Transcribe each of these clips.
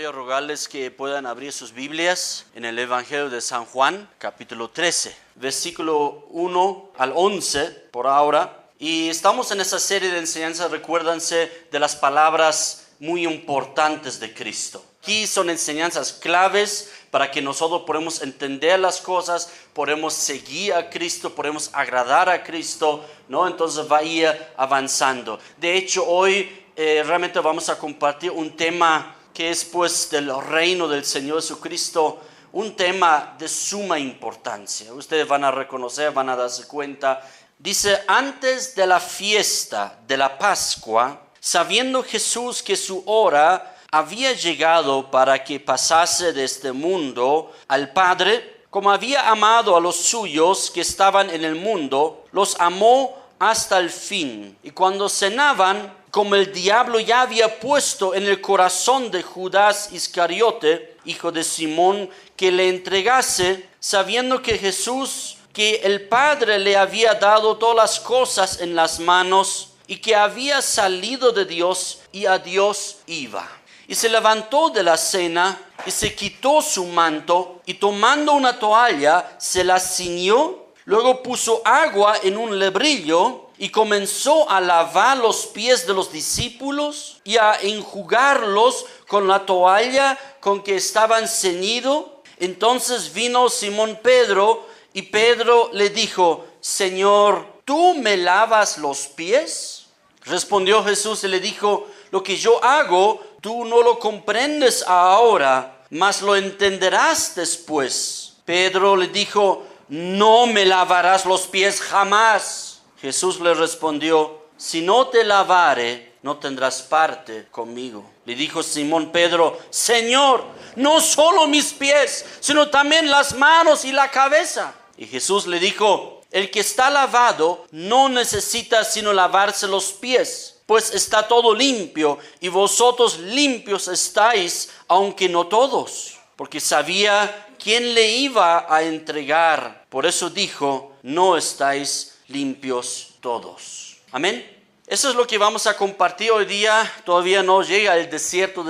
Voy a rogarles que puedan abrir sus Biblias en el Evangelio de San Juan, capítulo 13, versículo 1 al 11 por ahora. Y estamos en esa serie de enseñanzas, recuérdense de las palabras muy importantes de Cristo. Aquí son enseñanzas claves para que nosotros podamos entender las cosas, podemos seguir a Cristo, podemos agradar a Cristo, ¿no? Entonces va a ir avanzando. De hecho, hoy realmente vamos a compartir un tema que es pues del reino del Señor Jesucristo, un tema de suma importancia. Ustedes van a reconocer, van a darse cuenta. Dice, antes de la fiesta de la Pascua, sabiendo Jesús que su hora había llegado para que pasase de este mundo al Padre, como había amado a los suyos que estaban en el mundo, los amó hasta el fin. Y cuando cenaban, como el diablo ya había puesto en el corazón de Judas Iscariote, hijo de Simón, que le entregase, sabiendo que Jesús, que el Padre le había dado todas las cosas en las manos, y que había salido de Dios y a Dios iba. Y se levantó de la cena y se quitó su manto, y tomando una toalla se la ciñó, luego puso agua en un lebrillo y comenzó a lavar los pies de los discípulos y a enjugarlos con la toalla con que estaban ceñidos. Entonces vino Simón Pedro y Pedro le dijo, Señor, ¿tú me lavas los pies? Respondió Jesús y le dijo, lo que yo hago, tú no lo comprendes ahora, mas lo entenderás después. Pedro le dijo, no me lavarás los pies jamás. Jesús le respondió, si no te lavare, no tendrás parte conmigo. Le dijo Simón Pedro, Señor, no solo mis pies, sino también las manos y la cabeza. Y Jesús le dijo, el que está lavado no necesita sino lavarse los pies, pues está todo limpio, y vosotros limpios estáis, aunque no todos. Porque sabía quién le iba a entregar. Por eso dijo, no estáis limpios todos. Amén. Eso es lo que vamos a compartir hoy día. Todavía no llega el desierto,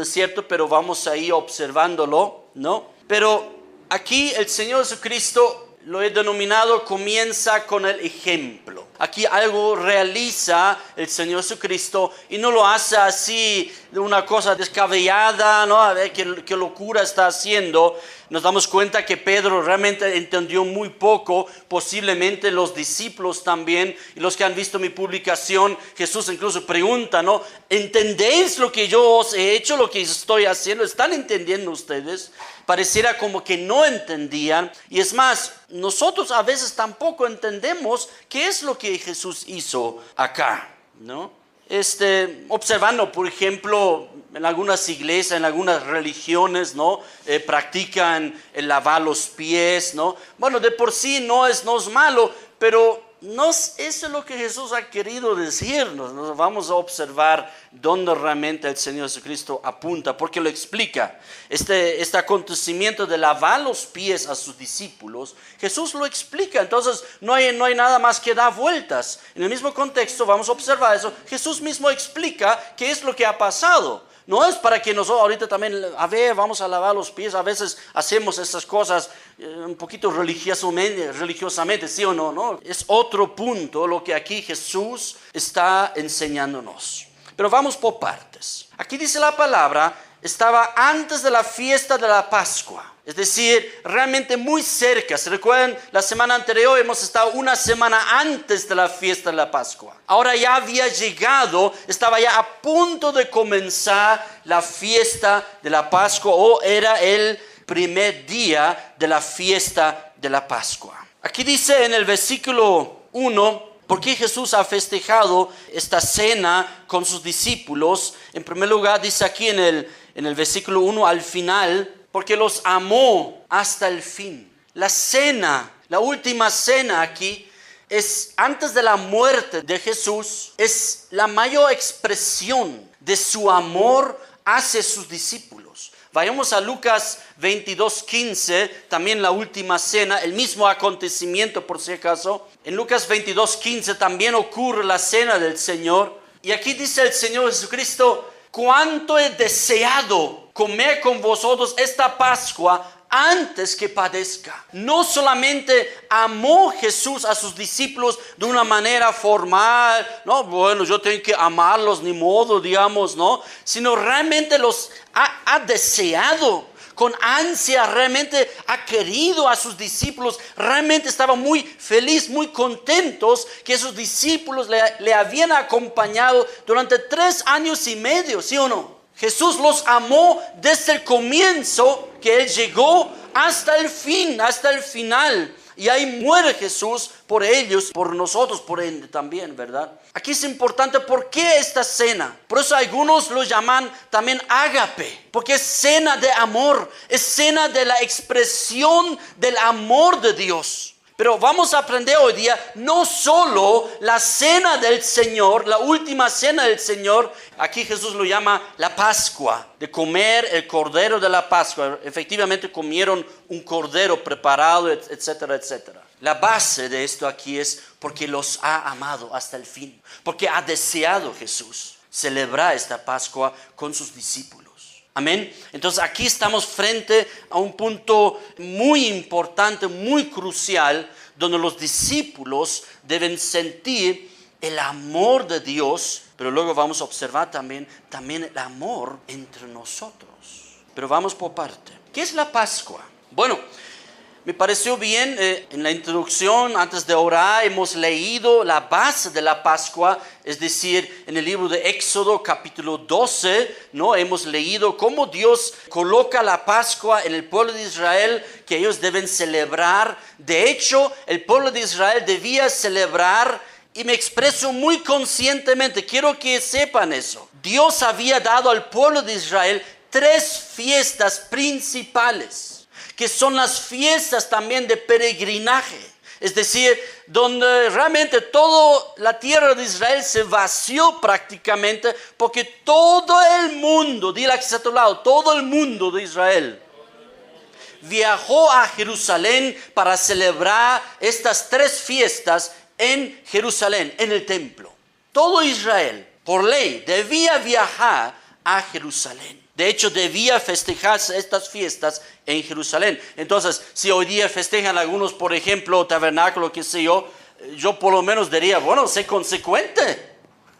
pero vamos a ir observándolo, ¿no? Pero aquí el Señor Jesucristo, lo he denominado, comienza con el ejemplo. Aquí algo realiza el Señor Jesucristo y no lo hace así de una cosa descabellada, ¿no? A ver qué locura está haciendo. Nos damos cuenta que Pedro realmente entendió muy poco, posiblemente los discípulos también, y los que han visto mi publicación, Jesús incluso pregunta, ¿no? ¿Entendéis lo que yo os he hecho, lo que estoy haciendo? ¿Están entendiendo ustedes? Pareciera como que no entendían, y es más, nosotros a veces tampoco entendemos qué es lo que Jesús hizo acá, ¿no? Observando, por ejemplo, en algunas iglesias, en algunas religiones, ¿no? Practican el lavar los pies, ¿no? Bueno, de por sí no es malo, pero no es eso lo que Jesús ha querido decirnos. Nos vamos a observar dónde realmente el Señor Jesucristo apunta, porque lo explica. Este acontecimiento de lavar los pies a sus discípulos, Jesús lo explica. Entonces no hay nada más que dar vueltas. En el mismo contexto vamos a observar eso. Jesús mismo explica qué es lo que ha pasado. No es para que nosotros ahorita también, vamos a lavar los pies. A veces hacemos esas cosas un poquito religiosamente, ¿sí o no? No, es otro punto lo que aquí Jesús está enseñándonos. Pero vamos por partes. Aquí dice la palabra, estaba antes de la fiesta de la Pascua. Es decir, realmente muy cerca. ¿Se recuerdan? La semana anterior hemos estado una semana antes de la fiesta de la Pascua. Ahora ya había llegado, estaba ya a punto de comenzar la fiesta de la Pascua, o era el primer día de la fiesta de la Pascua. Aquí dice en el versículo 1, ¿por qué Jesús ha festejado esta cena con sus discípulos? En primer lugar, dice aquí en el versículo 1 al final, porque los amó hasta el fin. La cena, la última cena aquí, es antes de la muerte de Jesús, es la mayor expresión de su amor hacia sus discípulos. Vayamos a Lucas 22:15, también la última cena, el mismo acontecimiento por si acaso. En Lucas 22:15 también ocurre la cena del Señor. Y aquí dice el Señor Jesucristo, cuánto he deseado comer con vosotros esta Pascua antes que padezca. No solamente amó Jesús a sus discípulos de una manera formal, no, bueno, yo tengo que amarlos, ni modo, digamos, no, sino realmente los ha deseado con ansia, realmente ha querido a sus discípulos, realmente estaba muy feliz, muy contentos que sus discípulos le habían acompañado durante 3 años y medio, ¿sí o no? Jesús los amó desde el comienzo que Él llegó hasta el fin, hasta el final. Y ahí muere Jesús por ellos, por nosotros, por Él también, ¿verdad? Aquí es importante, ¿por qué esta cena? Por eso algunos lo llaman también ágape, porque es cena de amor, es cena de la expresión del amor de Dios. Pero vamos a aprender hoy día no solo la cena del Señor, la última cena del Señor. Aquí Jesús lo llama la Pascua, de comer el cordero de la Pascua. Efectivamente comieron un cordero preparado, etcétera, etcétera. La base de esto aquí es porque los ha amado hasta el fin, porque ha deseado Jesús celebrar esta Pascua con sus discípulos. Amén. Entonces aquí estamos frente a un punto muy importante, muy crucial, donde los discípulos deben sentir el amor de Dios, pero luego vamos a observar también el amor entre nosotros. Pero vamos por parte. ¿Qué es la Pascua? Bueno, me pareció bien, en la introducción, antes de orar, hemos leído la base de la Pascua, es decir, en el libro de Éxodo capítulo 12, ¿no? Hemos leído cómo Dios coloca la Pascua en el pueblo de Israel, que ellos deben celebrar. De hecho, el pueblo de Israel debía celebrar, y me expreso muy conscientemente, quiero que sepan eso. Dios había dado al pueblo de Israel 3 fiestas principales, que son las fiestas también de peregrinaje, es decir, donde realmente toda la tierra de Israel se vació prácticamente, porque todo el mundo, dile que está a tu lado, todo el mundo de Israel viajó a Jerusalén para celebrar estas 3 fiestas en Jerusalén, en el templo. Todo Israel, por ley, debía viajar a Jerusalén. De hecho, debía festejarse estas fiestas en Jerusalén. Entonces, si hoy día festejan algunos, por ejemplo, tabernáculo, qué sé yo por lo menos diría, bueno, sé consecuente.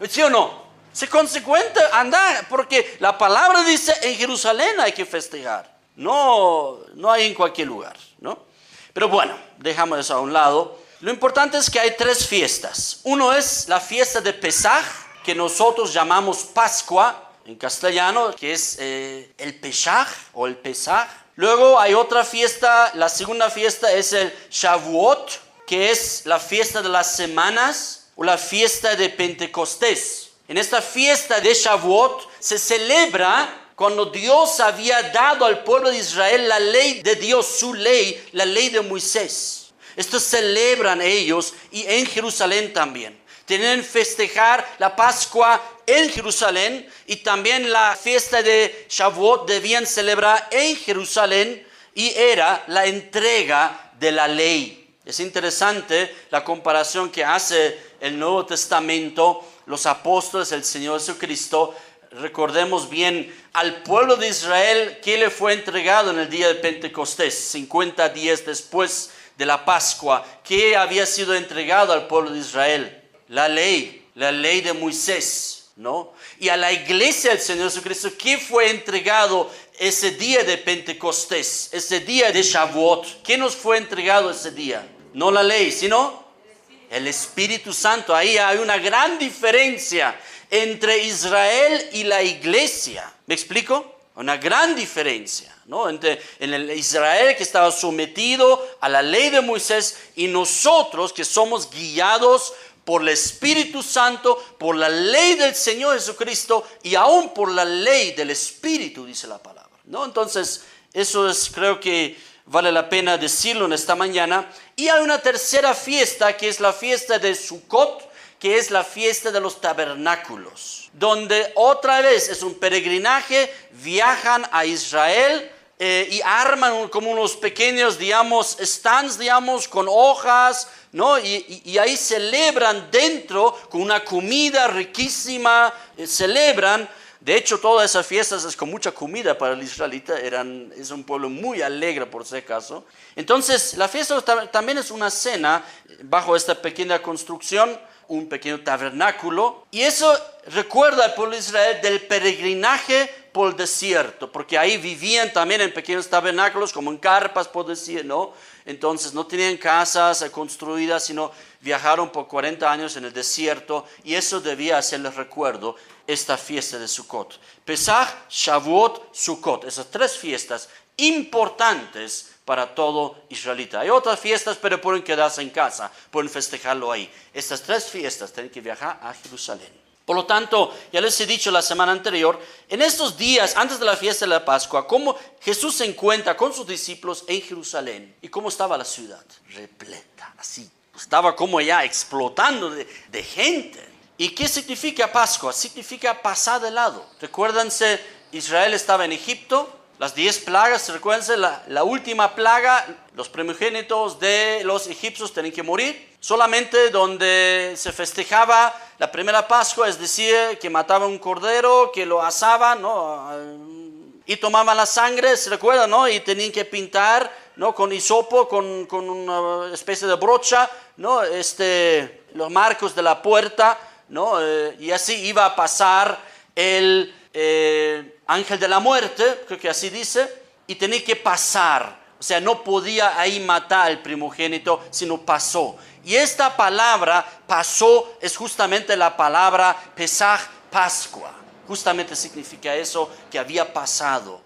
¿Sí o no? Sé consecuente, anda, porque la palabra dice en Jerusalén hay que festejar. No hay en cualquier lugar, ¿no? Pero bueno, dejamos eso a un lado. Lo importante es que hay 3 fiestas. Uno es la fiesta de Pesaj, que nosotros llamamos Pascua en castellano, que es el Pesaj o el Pesaj. Luego hay otra fiesta, la segunda fiesta es el Shavuot, que es la fiesta de las semanas o la fiesta de Pentecostés. En esta fiesta de Shavuot se celebra cuando Dios había dado al pueblo de Israel la ley de Dios, su ley, la ley de Moisés. Esto celebran ellos y en Jerusalén también. Tenían que festejar la Pascua en Jerusalén y también la fiesta de Shavuot debían celebrar en Jerusalén y era la entrega de la ley. Es interesante la comparación que hace el Nuevo Testamento, los apóstoles, el Señor Jesucristo. Recordemos bien al pueblo de Israel que le fue entregado en el día de Pentecostés, 50 días después de la Pascua, que había sido entregado al pueblo de Israel. La ley de Moisés, ¿no? Y a la iglesia del Señor Jesucristo, ¿qué fue entregado ese día de Pentecostés, ese día de Shavuot? ¿Qué nos fue entregado ese día? No la ley, sino el Espíritu Santo. Ahí hay una gran diferencia entre Israel y la iglesia. ¿Me explico? Una gran diferencia, ¿no? En el Israel que estaba sometido a la ley de Moisés y nosotros que somos guiados por el Espíritu Santo, por la ley del Señor Jesucristo y aún por la ley del Espíritu, dice la palabra, ¿no? Entonces, eso es, creo que vale la pena decirlo en esta mañana. Y hay una tercera fiesta, que es la fiesta de Sukkot, que es la fiesta de los tabernáculos, donde otra vez es un peregrinaje, viajan a Israel y arman como unos pequeños, digamos, stands, digamos, con hojas, ¿no? Y ahí celebran dentro con una comida riquísima, celebran De hecho, todas esas fiestas es con mucha comida para el israelita. Es un pueblo muy alegre por si acaso. Entonces, la fiesta también es una cena bajo esta pequeña construcción, un pequeño tabernáculo. Y eso recuerda al pueblo de Israel del peregrinaje por el desierto, porque ahí vivían también en pequeños tabernáculos, como en carpas, por decir, ¿no? Entonces no tenían casas construidas, sino viajaron por 40 años en el desierto, y eso debía hacerles recuerdo esta fiesta de Sukkot. Pesach, Shavuot, Sukkot, esas tres fiestas importantes para todo israelita. Hay otras fiestas, pero pueden quedarse en casa, pueden festejarlo ahí. Estas tres fiestas tienen que viajar a Jerusalén. Por lo tanto, ya les he dicho la semana anterior, en estos días antes de la fiesta de la Pascua, cómo Jesús se encuentra con sus discípulos en Jerusalén y cómo estaba la ciudad, repleta, así, estaba como ya explotando de gente. ¿Y qué significa Pascua? Significa pasar de lado. Recuérdense, Israel estaba en Egipto, las 10 plagas, recuérdense, la última plaga, los primogénitos de los egipcios tienen que morir. Solamente donde se festejaba la primera Pascua, es decir, que mataban un cordero, que lo asaban, ¿no? Y tomaban la sangre, ¿se recuerdan, no? Y tenían que pintar, ¿no? Con hisopo, con una especie de brocha, ¿no? Los marcos de la puerta, ¿no? Y así iba a pasar el ángel de la muerte, creo que así dice, y tenía que pasar. O sea, no podía ahí matar al primogénito, sino pasó. Y esta palabra, pasó, es justamente la palabra Pesach, Pascua. Justamente significa eso, que había pasado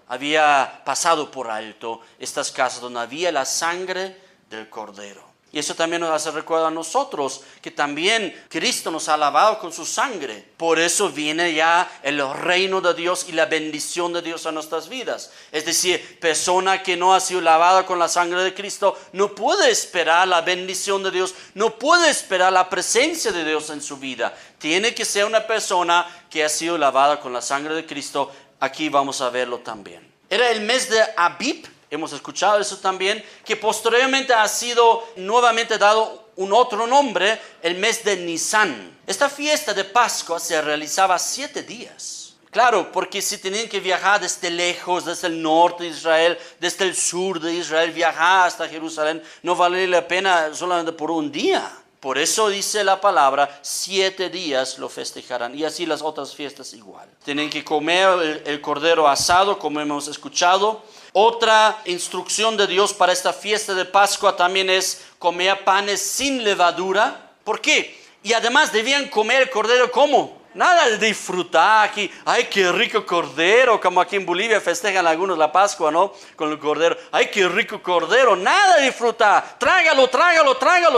por alto estas casas donde había la sangre del cordero. Y eso también nos hace recuerdo a nosotros que también Cristo nos ha lavado con su sangre. Por eso viene ya el reino de Dios y la bendición de Dios a nuestras vidas. Es decir, persona que no ha sido lavada con la sangre de Cristo no puede esperar la bendición de Dios, no puede esperar la presencia de Dios en su vida. Tiene que ser una persona que ha sido lavada con la sangre de Cristo. Aquí vamos a verlo también. Era el mes de Abib. Hemos escuchado eso también, que posteriormente ha sido nuevamente dado un otro nombre, el mes de Nisan. Esta fiesta de Pascua se realizaba 7 días. Claro, porque si tenían que viajar desde lejos, desde el norte de Israel, desde el sur de Israel, viajar hasta Jerusalén, no valía la pena solamente por un día. Por eso dice la palabra, 7 días lo festejarán, y así las otras fiestas igual. Tienen que comer el cordero asado, como hemos escuchado. Otra instrucción de Dios para esta fiesta de Pascua también es comer panes sin levadura. ¿Por qué? Y además debían comer el cordero ¿cómo? Nada de disfrutar aquí, ay qué rico cordero, como aquí en Bolivia festejan algunos la Pascua, ¿no? Con el cordero, ay qué rico cordero, nada de disfrutar, trágalo,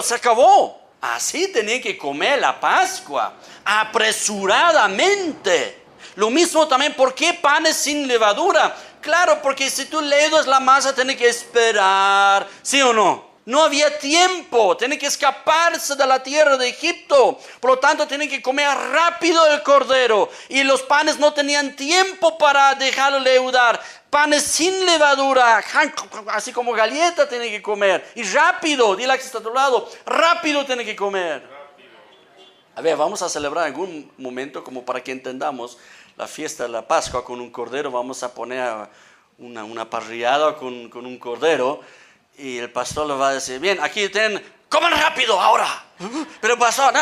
se acabó. Así tenían que comer la Pascua, apresuradamente. Lo mismo también, ¿por qué panes sin levadura? Claro, porque si tú leudas la masa, tienes que esperar, ¿sí o no? No había tiempo, tienen que escaparse de la tierra de Egipto. Por lo tanto, tienen que comer rápido el cordero. Y los panes no tenían tiempo para dejarlo leudar. Panes sin levadura, así como galleta tienen que comer. Y rápido, dile a que está a tu lado, rápido tienen que comer. A ver, vamos a celebrar en algún momento como para que entendamos la fiesta de la Pascua con un cordero. Vamos a poner una parrillada con un cordero. Y el pastor le va a decir, bien, aquí tienen, coman rápido ahora. Pero pastor, no,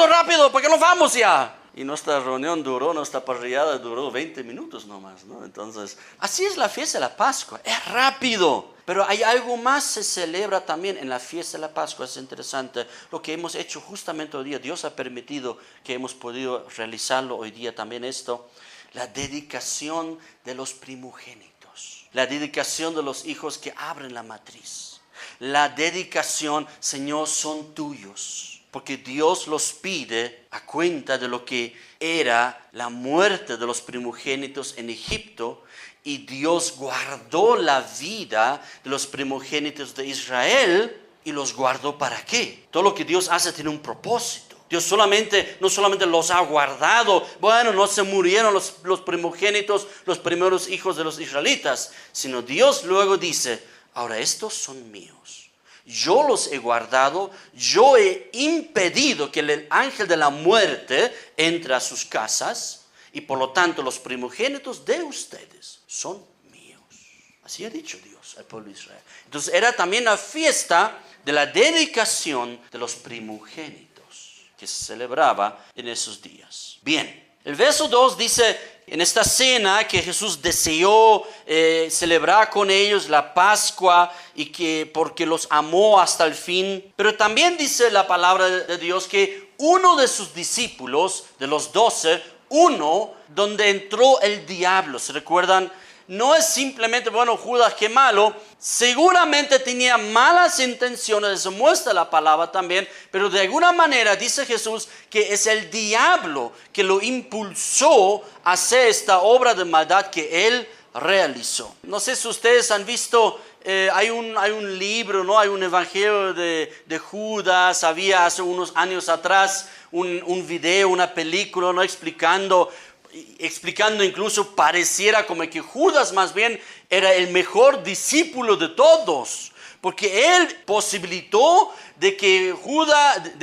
rápido, porque nos vamos ya. Y nuestra reunión nuestra parrillada duró 20 minutos nomás, ¿no? Entonces, así es la fiesta de la Pascua, es rápido. Pero hay algo más se celebra también en la fiesta de la Pascua, es interesante. Lo que hemos hecho justamente hoy día, Dios ha permitido que hemos podido realizarlo hoy día también esto. La dedicación de los primogénitos. La dedicación de los hijos que abren la matriz. La dedicación, Señor, son tuyos. Porque Dios los pide a cuenta de lo que era la muerte de los primogénitos en Egipto. Y Dios guardó la vida de los primogénitos de Israel. ¿Y los guardó para qué? Todo lo que Dios hace tiene un propósito. Dios no solamente los ha guardado, bueno, no se murieron los primogénitos, los primeros hijos de los israelitas, sino Dios luego dice, ahora estos son míos. Yo los he guardado, yo he impedido que el ángel de la muerte entre a sus casas y por lo tanto los primogénitos de ustedes son míos. Así ha dicho Dios al pueblo de Israel. Entonces era también la fiesta de la dedicación de los primogénitos que se celebraba en esos días. Bien, el verso 2 dice, en esta cena que Jesús deseó celebrar con ellos la Pascua y que porque los amó hasta el fin, pero también dice la palabra de Dios que uno de sus discípulos, de los 12, uno donde entró el diablo, ¿se recuerdan? No es simplemente, bueno, Judas, qué malo. Seguramente tenía malas intenciones, eso muestra la palabra también. Pero de alguna manera dice Jesús que es el diablo que lo impulsó a hacer esta obra de maldad que él realizó. No sé si ustedes han visto, hay un libro, ¿no? Hay un evangelio de Judas. Había hace unos años atrás un video, una película, ¿no? explicando incluso pareciera como que Judas más bien era el mejor discípulo de todos, porque él posibilitó de que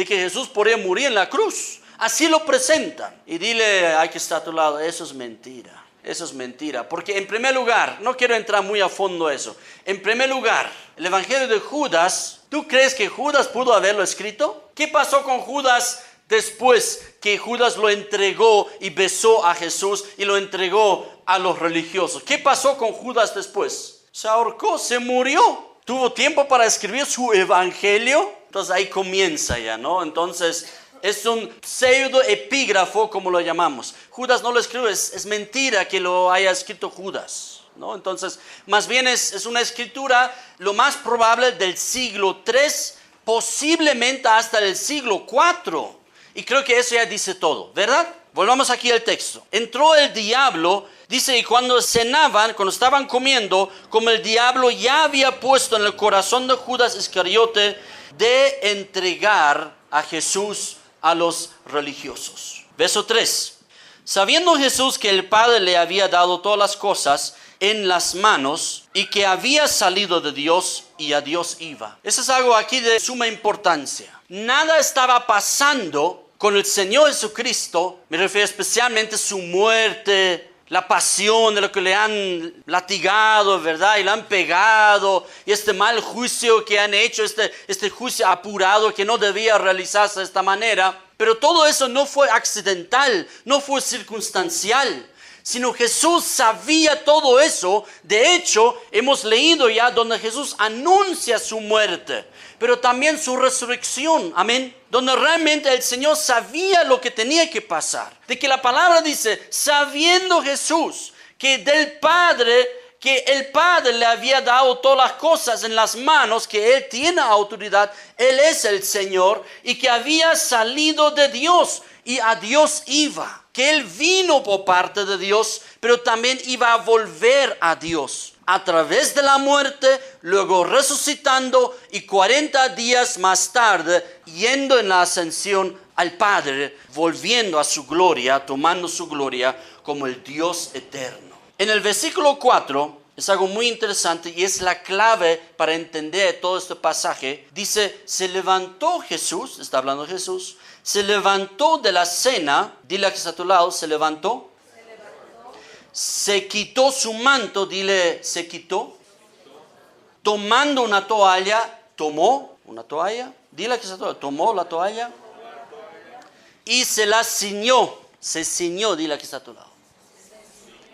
Jesús podría morir en la cruz. Así lo presentan. Y dile al que está a tu lado, eso es mentira. Eso es mentira, porque en primer lugar, no quiero entrar muy a fondo a eso. En primer lugar, el evangelio de Judas, ¿tú crees que Judas pudo haberlo escrito? ¿Qué pasó con Judas después que Judas lo entregó y besó a Jesús y lo entregó a los religiosos? ¿Qué pasó con Judas después? Se ahorcó, se murió. ¿Tuvo tiempo para escribir su evangelio? Entonces ahí comienza ya, ¿no? Entonces es un pseudo epígrafo, como lo llamamos. Judas no lo escribió, es mentira que lo haya escrito Judas, ¿no? Entonces, más bien es una escritura lo más probable del siglo III, posiblemente hasta el siglo IV. Y creo que eso ya dice todo, ¿verdad? Volvamos aquí al texto. Entró el diablo, dice, y cuando cenaban, cuando estaban comiendo, como el diablo ya había puesto en el corazón de Judas Iscariote de entregar a Jesús a los religiosos. Verso 3. Sabiendo Jesús que el Padre le había dado todas las cosas en las manos y que había salido de Dios y a Dios iba. Eso es algo aquí de suma importancia. Nada estaba pasando con el Señor Jesucristo, me refiero especialmente a su muerte, la pasión de lo que le han latigado, ¿verdad? Y le han pegado, y este mal juicio que han hecho, este juicio apurado que no debía realizarse de esta manera. Pero todo eso no fue accidental, no fue circunstancial, sino Jesús sabía todo eso. De hecho, hemos leído ya donde Jesús anuncia su muerte, pero también su resurrección, amén, donde realmente el Señor sabía lo que tenía que pasar. De que la palabra dice, sabiendo Jesús que el Padre le había dado todas las cosas en las manos, que Él tiene autoridad, Él es el Señor, y que había salido de Dios y a Dios iba. Que Él vino por parte de Dios, pero también iba a volver a Dios a través de la muerte, luego resucitando y 40 días más tarde yendo en la ascensión al Padre, volviendo a su gloria, tomando su gloria como el Dios eterno. En el versículo 4 es algo muy interesante y es la clave para entender todo este pasaje. Dice, se levantó Jesús, está hablando Jesús, se levantó de la cena, dile a que está a tu lado, se levantó. Se quitó su manto, dile, se quitó. Tomando una toalla, tomó una toalla, dile a que está a tu lado, tomó la toalla. Y se la ciñó, se ciñó, dile a que está a tu lado.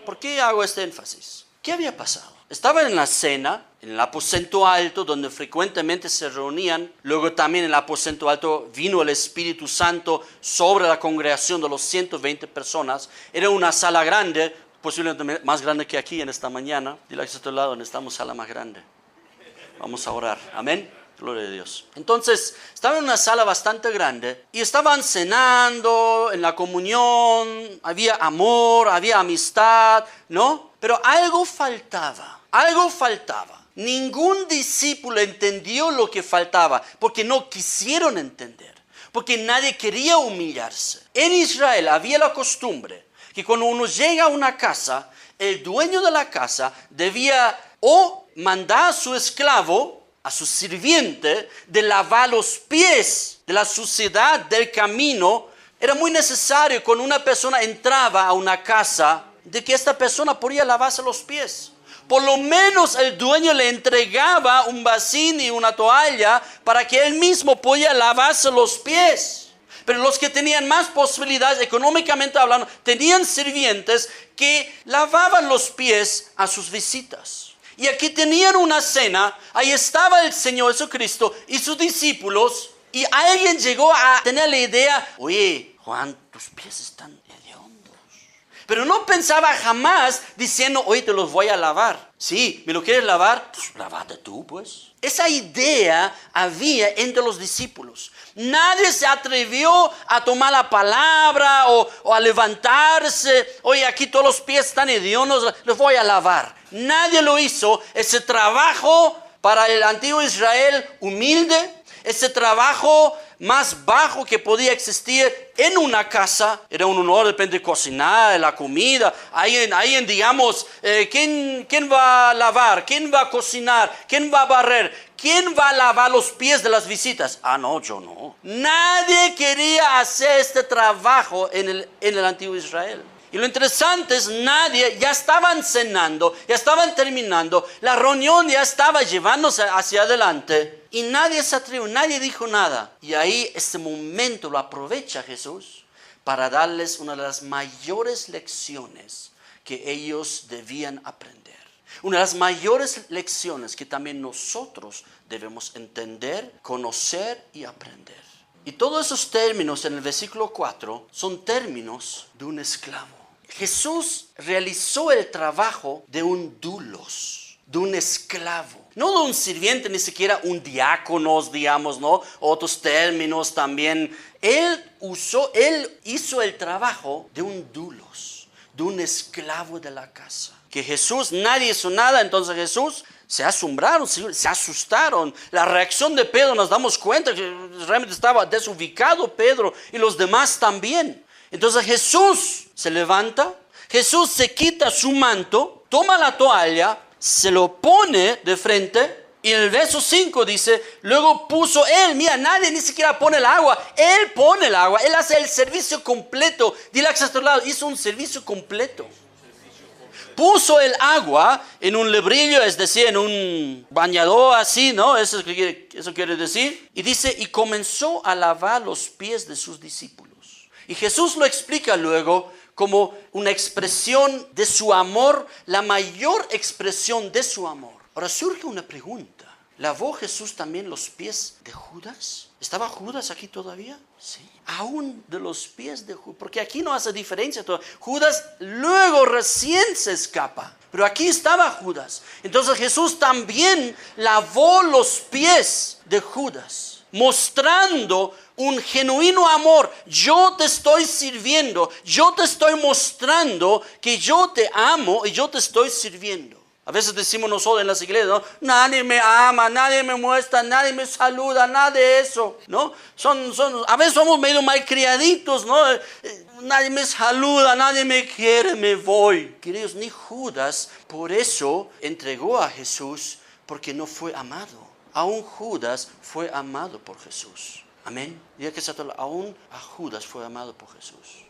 ¿Por qué hago este énfasis? ¿Qué había pasado? Estaban en la cena, en el aposento alto, donde frecuentemente se reunían. Luego también en el aposento alto vino el Espíritu Santo sobre la congregación de los 120 personas. Era una sala grande, posiblemente más grande que aquí en esta mañana. Dile a que está a tu lado, necesitamos sala más grande. Vamos a orar. Amén. Gloria a Dios. Entonces, estaban en una sala bastante grande y estaban cenando en la comunión. Había amor, había amistad, ¿no? Pero algo faltaba. Algo faltaba. Ningún discípulo entendió lo que faltaba porque no quisieron entender. Porque nadie quería humillarse. En Israel había la costumbre que cuando uno llega a una casa, el dueño de la casa debía o mandar a su esclavo, a su sirviente, de lavar los pies de la suciedad del camino Era muy necesario cuando una persona entraba a una casa de que esta persona podía lavarse los pies. Por lo menos el dueño le entregaba un vasín y una toalla para que él mismo podía lavarse los pies. Pero los que tenían más posibilidades, económicamente hablando, tenían sirvientes que lavaban los pies a sus visitas. Y aquí tenían una cena, ahí estaba el Señor Jesucristo y sus discípulos, y alguien llegó a tener la idea, oye, Juan, tus pies están hediondos. Pero no pensaba jamás diciendo, oye, te los voy a lavar. Sí, ¿me lo quieres lavar? Pues lávate tú, pues. Esa idea había entre los discípulos. Nadie se atrevió a tomar la palabra o a levantarse. Oye, aquí todos los pies están hediondos, los voy a lavar. Nadie lo hizo. Ese trabajo para el antiguo Israel humilde, ese trabajo más bajo que podía existir en una casa, era un honor de repente cocinar la comida. Ahí digamos, ¿quién va a lavar? ¿Quién va a cocinar? ¿Quién va a barrer? ¿Quién va a lavar los pies de las visitas? Ah, no, yo no. Nadie quería hacer este trabajo en el antiguo Israel. Y lo interesante es, ya estaban cenando, ya estaban terminando, la reunión ya estaba llevándose hacia adelante y nadie se atrevió, nadie dijo nada. Y ahí este momento lo aprovecha Jesús para darles una de las mayores lecciones que ellos debían aprender. Una de las mayores lecciones que también nosotros debemos entender, conocer y aprender. Y todos esos términos en el versículo 4 son términos de un esclavo. Jesús realizó el trabajo de un doulos, de un esclavo. No de un sirviente, ni siquiera un diácono, digamos, ¿no? Otros términos también. Él hizo el trabajo de un doulos, de un esclavo de la casa. Que Jesús, nadie hizo nada, entonces Jesús se asombraron, se asustaron. La reacción de Pedro, nos damos cuenta que realmente estaba desubicado Pedro y los demás también. Entonces Jesús se levanta, Jesús se quita su manto, toma la toalla, se lo pone de frente y en el verso 5 dice, luego puso él, mira, nadie ni siquiera pone el agua, él pone el agua, él hace el servicio completo. Dile a otro lado, hizo un servicio completo. Puso el agua en un lebrillo, es decir, en un bañador así, ¿no? Eso quiere decir. Y dice, y comenzó a lavar los pies de sus discípulos. Y Jesús lo explica luego como una expresión de su amor, la mayor expresión de su amor. Ahora surge una pregunta. ¿Lavó Jesús también los pies de Judas? ¿Estaba Judas aquí todavía? Sí. Aún de los pies de Judas. Porque aquí no hace diferencia. Judas luego recién se escapa. Pero aquí estaba Judas. Entonces Jesús también lavó los pies de Judas, mostrando un genuino amor. Yo te estoy sirviendo. Yo te estoy mostrando que yo te amo y yo te estoy sirviendo. A veces decimos nosotros en las iglesias, ¿no? Nadie me ama, nadie me muestra, nadie me saluda, nada de eso, ¿no? A veces somos medio malcriaditos, ¿no? Nadie me saluda, nadie me quiere, me voy. Queridos, ni Judas por eso entregó a Jesús, porque no fue amado. Aún Judas fue amado por Jesús. Amén. Diga que aún a Judas fue amado por Jesús.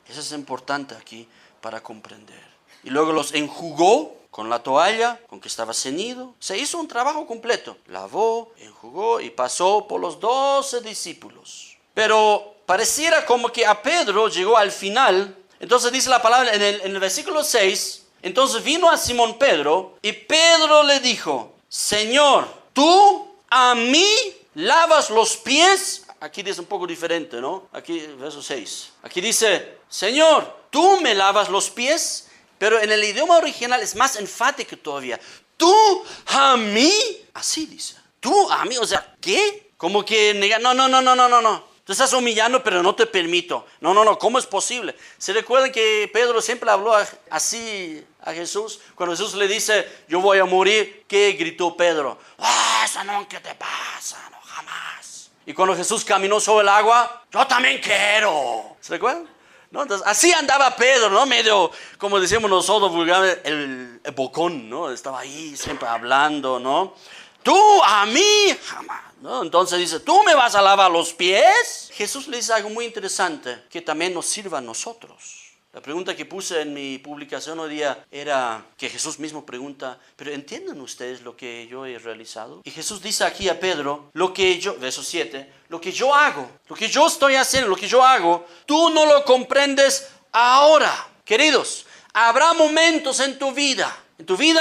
Eso es importante aquí para comprender. Y luego los enjugó con la toalla con que estaba ceñido. Se hizo un trabajo completo. Lavó, enjugó y pasó por los 12 discípulos. Pero pareciera como que a Pedro llegó al final. Entonces dice la palabra en el versículo 6. Entonces vino a Simón Pedro y Pedro le dijo, Señor, ¿tú a mí lavas los pies? Aquí dice un poco diferente, ¿no? Aquí, verso 6. Aquí dice, Señor, ¿tú me lavas los pies? Pero en el idioma original es más enfático todavía. ¿Tú a mí? Así dice. ¿Tú a mí? O sea, ¿qué? Como que no. Tú estás humillando, pero no te permito. No. ¿Cómo es posible? ¿Se recuerdan que Pedro siempre habló así a Jesús? Cuando Jesús le dice, yo voy a morir, ¿qué gritó Pedro? Eso no, ¿qué te pasa? No, jamás. Y cuando Jesús caminó sobre el agua, yo también quiero. ¿Se recuerdan? ¿No? Entonces, así andaba Pedro, ¿no? Medio, como decimos nosotros vulgarmente, el bocón, ¿no? Estaba ahí siempre hablando, ¿no? tú a mí, jamás. ¿No? Entonces dice, ¿tú me vas a lavar los pies? Jesús le dice algo muy interesante que también nos sirva a nosotros. La pregunta que puse en mi publicación hoy día era que Jesús mismo pregunta, ¿pero entienden ustedes lo que yo he realizado? Y Jesús dice aquí a Pedro, verso 7, lo que yo hago, lo que yo estoy haciendo, lo que yo hago, tú no lo comprendes ahora. Queridos, habrá momentos en tu vida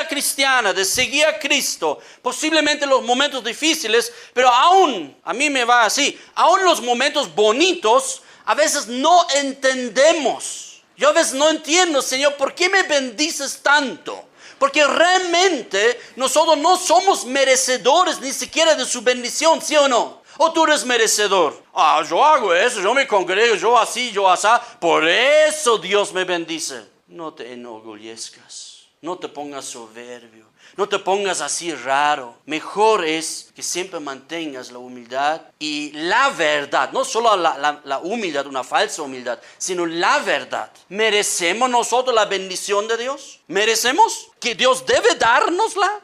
cristiana, de seguir a Cristo, posiblemente los momentos difíciles, pero aún, a mí me va así, aún los momentos bonitos, a veces no entendemos. Yo a veces no entiendo, Señor, ¿por qué me bendices tanto? Porque realmente nosotros no somos merecedores ni siquiera de su bendición, ¿sí o no? ¿O tú eres merecedor? Yo hago eso, yo me congrego, yo así, yo asá, por eso Dios me bendice. No te enorgullezcas, no te pongas soberbio, no te pongas así raro. Mejor es que siempre mantengas la humildad y la verdad. No solo la humildad, una falsa humildad, sino la verdad. ¿Merecemos nosotros la bendición de Dios? ¿Merecemos que Dios debe dárnosla?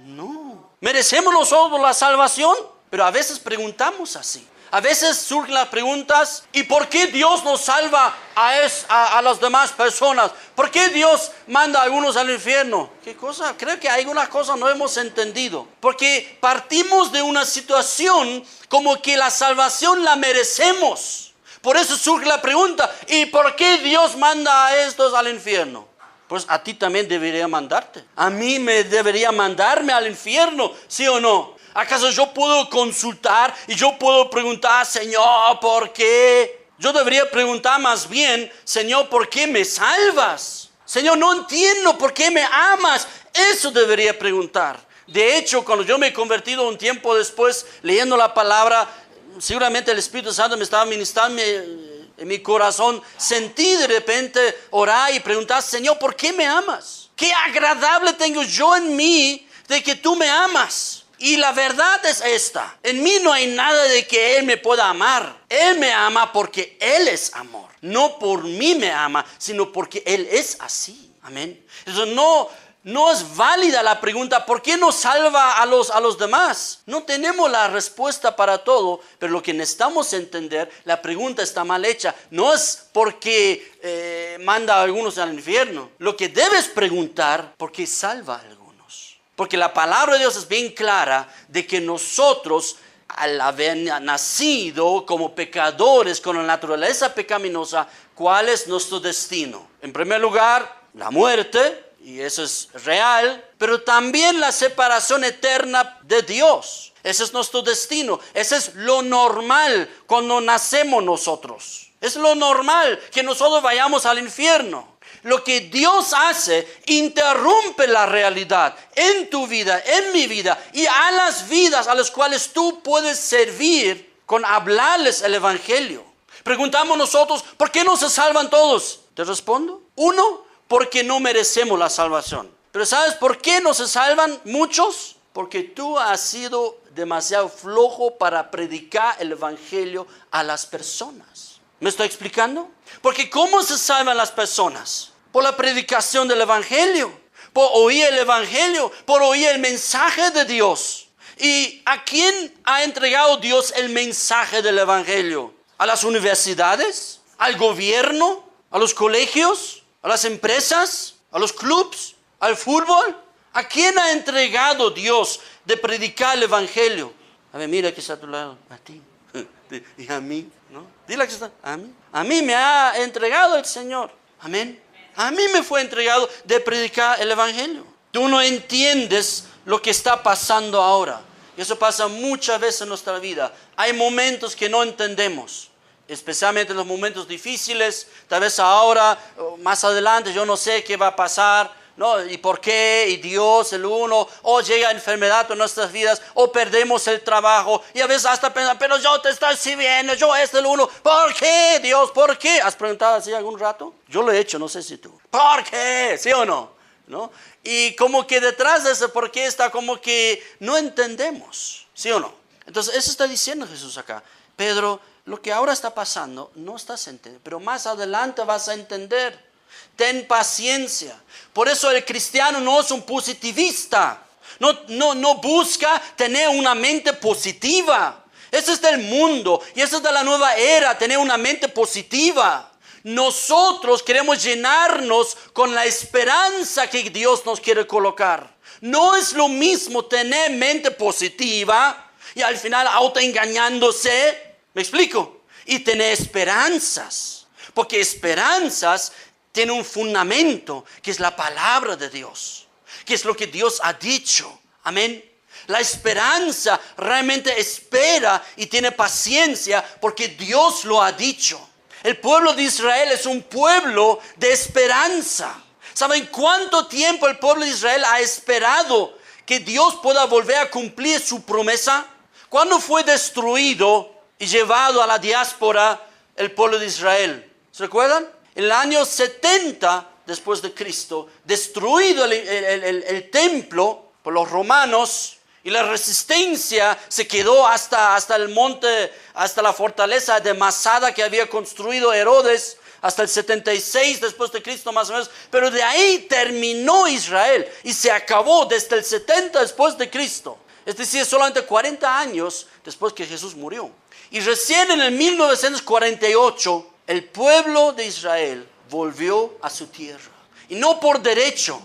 No. ¿Merecemos nosotros la salvación? Pero a veces preguntamos así. A veces surgen las preguntas, ¿y por qué Dios nos salva a las demás personas? ¿Por qué Dios manda a algunos al infierno? ¿Qué cosa? Creo que algunas cosas no hemos entendido. Porque partimos de una situación como que la salvación la merecemos. Por eso surge la pregunta, ¿y por qué Dios manda a estos al infierno? Pues a ti también debería mandarte. A mí me debería mandarme al infierno, ¿sí o no? ¿Acaso yo puedo consultar y yo puedo preguntar, Señor, ¿por qué? Yo debería preguntar más bien, Señor, ¿por qué me salvas? Señor, no entiendo por qué me amas. Eso debería preguntar. De hecho, cuando yo me he convertido un tiempo después, leyendo la palabra, seguramente el Espíritu Santo me estaba ministrando en mi corazón. Sentí de repente orar y preguntar, Señor, ¿por qué me amas? ¿Qué agradable tengo yo en mí de que tú me amas? Y la verdad es esta, en mí no hay nada de que Él me pueda amar. Él me ama porque Él es amor. No por mí me ama, sino porque Él es así. Amén. Entonces no es válida la pregunta, ¿por qué no salva a los demás? No tenemos la respuesta para todo, pero lo que necesitamos entender, la pregunta está mal hecha. No es porque manda a algunos al infierno. Lo que debes preguntar, ¿por qué salva a algunos? Porque la palabra de Dios es bien clara de que nosotros, al haber nacido como pecadores con la naturaleza pecaminosa, ¿cuál es nuestro destino? En primer lugar, la muerte, y eso es real, pero también la separación eterna de Dios. Ese es nuestro destino, ese es lo normal cuando nacemos nosotros. Es lo normal que nosotros vayamos al infierno. Lo que Dios hace interrumpe la realidad en tu vida, en mi vida y a las vidas a las cuales tú puedes servir con hablarles el evangelio. Preguntamos nosotros, ¿por qué no se salvan todos? Te respondo, 1, porque no merecemos la salvación. Pero ¿sabes por qué no se salvan muchos? Porque tú has sido demasiado flojo para predicar el evangelio a las personas. ¿Me estoy explicando? Porque ¿cómo se salvan las personas? Por la predicación del evangelio, por oír el evangelio, por oír el mensaje de Dios. ¿Y a quién ha entregado Dios el mensaje del evangelio? ¿A las universidades? ¿Al gobierno? ¿A los colegios? ¿A las empresas? ¿A los clubs? ¿Al fútbol? ¿A quién ha entregado Dios de predicar el evangelio? A ver, mira que está a tu lado, a ti y a mí, ¿no? Dile que está, a mí. A mí me ha entregado el Señor, amén. A mí me fue entregado de predicar el evangelio. Tú no entiendes lo que está pasando ahora. Y eso pasa muchas veces en nuestra vida. Hay momentos que no entendemos, especialmente en los momentos difíciles. Tal vez ahora, más adelante, yo no sé qué va a pasar, ¿no? ¿Y por qué? Y Dios, el uno, o llega enfermedad en nuestras vidas, o perdemos el trabajo, y a veces hasta pensamos, pero yo te estoy sirviendo, yo es el uno, ¿por qué, Dios? ¿Por qué? ¿Has preguntado así algún rato? Yo lo he hecho, no sé si tú. ¿Por qué? ¿Sí o no? ¿No? Y como que detrás de ese por qué está como que no entendemos, ¿sí o no? Entonces eso está diciendo Jesús acá. Pedro, lo que ahora está pasando no estás entendiendo, pero más adelante vas a entender. Ten paciencia. Por eso el cristiano no es un positivista. No busca tener una mente positiva. Eso es del mundo y eso es de la nueva era, tener una mente positiva. Nosotros queremos llenarnos con la esperanza que Dios nos quiere colocar. No es lo mismo tener mente positiva y al final autoengañándose, ¿me explico? Y tener esperanzas, porque esperanzas tienen un fundamento que es la palabra de Dios, que es lo que Dios ha dicho, amén. La esperanza realmente espera y tiene paciencia porque Dios lo ha dicho. El pueblo de Israel es un pueblo de esperanza. ¿Saben cuánto tiempo el pueblo de Israel ha esperado que Dios pueda volver a cumplir su promesa? ¿Cuándo fue destruido y llevado a la diáspora el pueblo de Israel? ¿Se recuerdan? En el año 70 después de Cristo, destruido el templo por los romanos, y la resistencia se quedó hasta el monte, hasta la fortaleza de Masada que había construido Herodes, hasta el 76 después de Cristo más o menos. Pero de ahí terminó Israel y se acabó desde el 70 después de Cristo. Es decir, solamente 40 años después que Jesús murió. Y recién en el 1948, el pueblo de Israel volvió a su tierra. Y no por derecho,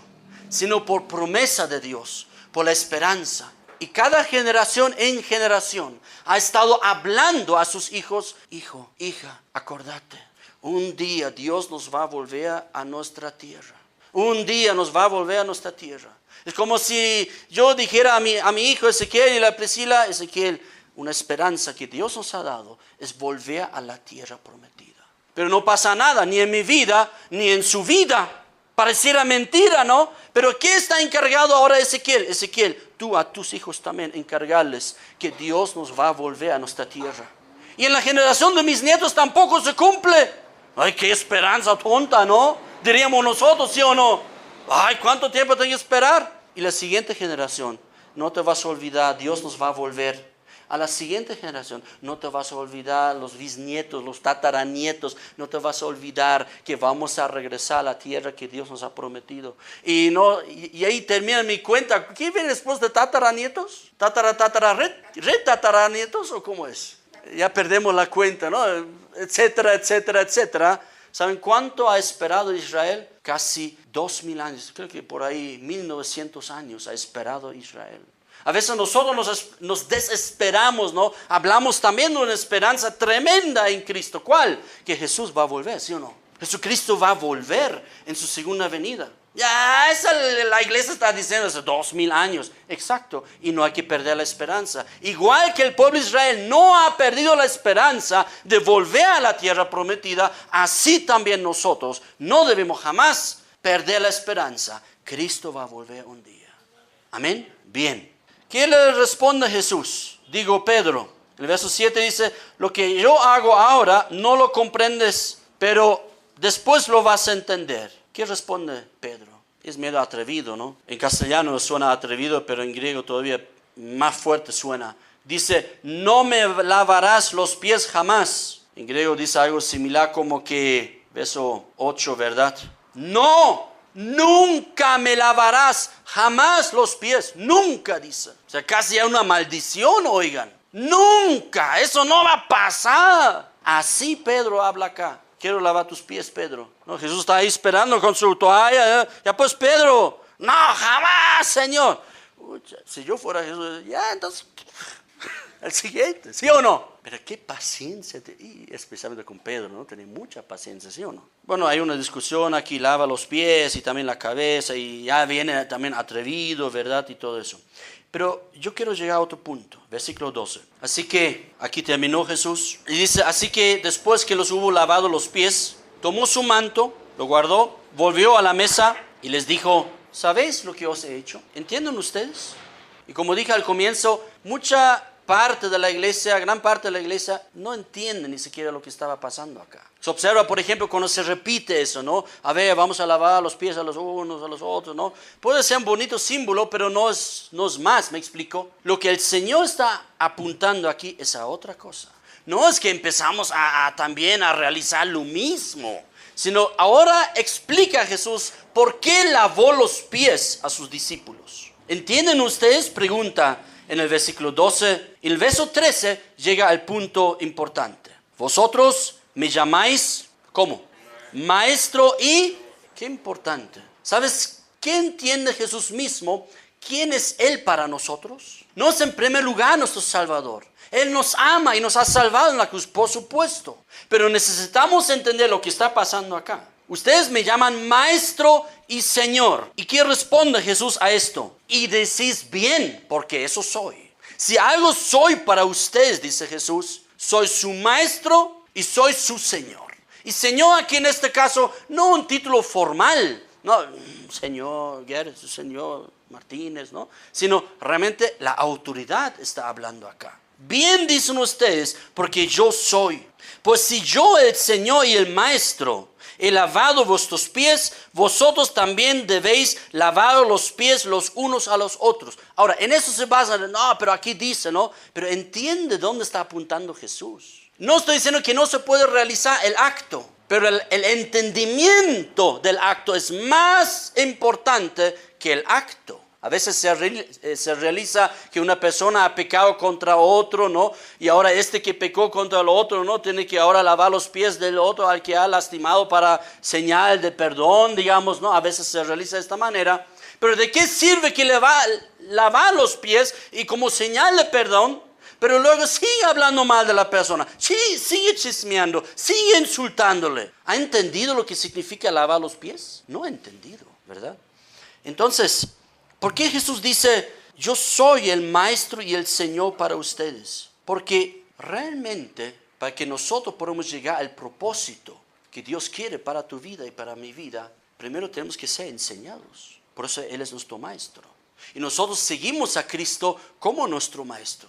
sino por promesa de Dios, por la esperanza. Y cada generación en generación ha estado hablando a sus hijos: hijo, hija, acordate, un día Dios nos va a volver a nuestra tierra. Un día nos va a volver a nuestra tierra. Es como si yo dijera a mi hijo Ezequiel y la Priscila: Ezequiel, una esperanza que Dios nos ha dado es volver a la tierra prometida. Pero no pasa nada, ni en mi vida, ni en su vida. Pareciera mentira, ¿no? Pero ¿qué está encargado ahora Ezequiel? Ezequiel, tú a tus hijos también encargarles que Dios nos va a volver a nuestra tierra. Y en la generación de mis nietos tampoco se cumple. Ay, qué esperanza tonta, ¿no? Diríamos nosotros, ¿sí o no? Ay, ¿cuánto tiempo tengo que esperar? Y la siguiente generación, no te vas a olvidar, Dios nos va a volver. A la siguiente generación, no te vas a olvidar, los bisnietos, los tataranietos, no te vas a olvidar que vamos a regresar a la tierra que Dios nos ha prometido. Y ahí termina mi cuenta. ¿Qué viene después de tataranietos? ¿Tataranietos o cómo es? Ya perdemos la cuenta, ¿no? Etcétera, etcétera, etcétera. ¿Saben cuánto ha esperado Israel? Casi 2000 años, creo que por ahí 1900 años ha esperado Israel. A veces nosotros nos desesperamos, ¿no? Hablamos también de una esperanza tremenda en Cristo. ¿Cuál? Que Jesús va a volver, ¿sí o no? Jesucristo va a volver en su segunda venida. Ya, la iglesia está diciendo hace 2000 años. Exacto. Y no hay que perder la esperanza. Igual que el pueblo de Israel no ha perdido la esperanza de volver a la tierra prometida, así también nosotros no debemos jamás perder la esperanza. Cristo va a volver un día. Amén. Bien. ¿Qué le responde Jesús? Digo Pedro. El verso 7 dice: lo que yo hago ahora no lo comprendes, pero después lo vas a entender. ¿Qué responde Pedro? Es medio atrevido, ¿no? En castellano suena atrevido, pero en griego todavía más fuerte suena. Dice: no me lavarás los pies jamás. En griego dice algo similar como que, verso 8, ¿verdad? No. Nunca me lavarás jamás los pies. Nunca, dice. O sea, casi hay una maldición, oigan. Nunca, eso no va a pasar. Así Pedro habla acá. Quiero lavar tus pies, Pedro. No, Jesús está ahí esperando con su toalla. Ya pues, Pedro. No, jamás, Señor. Si yo fuera Jesús, ya entonces el siguiente, ¿sí o no? Pero qué paciencia, y especialmente con Pedro, ¿no? Tiene mucha paciencia, ¿sí o no? Bueno, hay una discusión aquí, lava los pies y también la cabeza, y ya viene también atrevido, ¿verdad? Y todo eso. Pero yo quiero llegar a otro punto, versículo 12. Así que aquí terminó Jesús, y dice: así que después que los hubo lavado los pies, tomó su manto, lo guardó, volvió a la mesa y les dijo: ¿sabéis lo que os he hecho? ¿Entienden ustedes? Y como dije al comienzo, mucha parte de la iglesia, gran parte de la iglesia, no entiende ni siquiera lo que estaba pasando acá. Se observa, por ejemplo, cuando se repite eso, ¿no? A ver, vamos a lavar los pies a los unos, a los otros, ¿no? Puede ser un bonito símbolo, pero no es más, ¿me explico? Lo que el Señor está apuntando aquí es a otra cosa. No es que empezamos también a realizar lo mismo, sino ahora explica a Jesús por qué lavó los pies a sus discípulos. ¿Entienden ustedes? Pregunta en el versículo 12. En el verso 13 llega al punto importante. Vosotros me llamáis, ¿cómo? Maestro y, qué importante. ¿Sabes qué entiende Jesús mismo? ¿Quién es Él para nosotros? No es en primer lugar nuestro Salvador. Él nos ama y nos ha salvado en la cruz, por supuesto. Pero necesitamos entender lo que está pasando acá. Ustedes me llaman Maestro y Señor. ¿Y qué responde Jesús a esto? Y decís bien, porque eso soy. Si algo soy para ustedes, dice Jesús, soy su Maestro y soy su Señor. Y Señor aquí en este caso, no un título formal, no, Señor Guerra, Señor Martínez, ¿no? Sino realmente la autoridad está hablando acá. Bien dicen ustedes, porque yo soy. Pues si yo, el Señor y el Maestro, he lavado vuestros pies, vosotros también debéis lavar los pies los unos a los otros. Ahora, en eso se basa, no, pero aquí dice, ¿no? Pero entiende dónde está apuntando Jesús. No estoy diciendo que no se puede realizar el acto, pero el entendimiento del acto es más importante que el acto. A veces se realiza que una persona ha pecado contra otro, ¿no? Y ahora este que pecó contra el otro, ¿no? Tiene que ahora lavar los pies del otro al que ha lastimado para señal de perdón, digamos, ¿no? A veces se realiza de esta manera. Pero ¿de qué sirve que lavar los pies y como señal de perdón? Pero luego sigue hablando mal de la persona, sigue chismeando, sigue insultándole. ¿Ha entendido lo que significa lavar los pies? No ha entendido, ¿verdad? Entonces, ¿por qué Jesús dice, yo soy el Maestro y el Señor para ustedes? Porque realmente, para que nosotros podamos llegar al propósito que Dios quiere para tu vida y para mi vida, primero tenemos que ser enseñados. Por eso Él es nuestro Maestro. Y nosotros seguimos a Cristo como nuestro Maestro.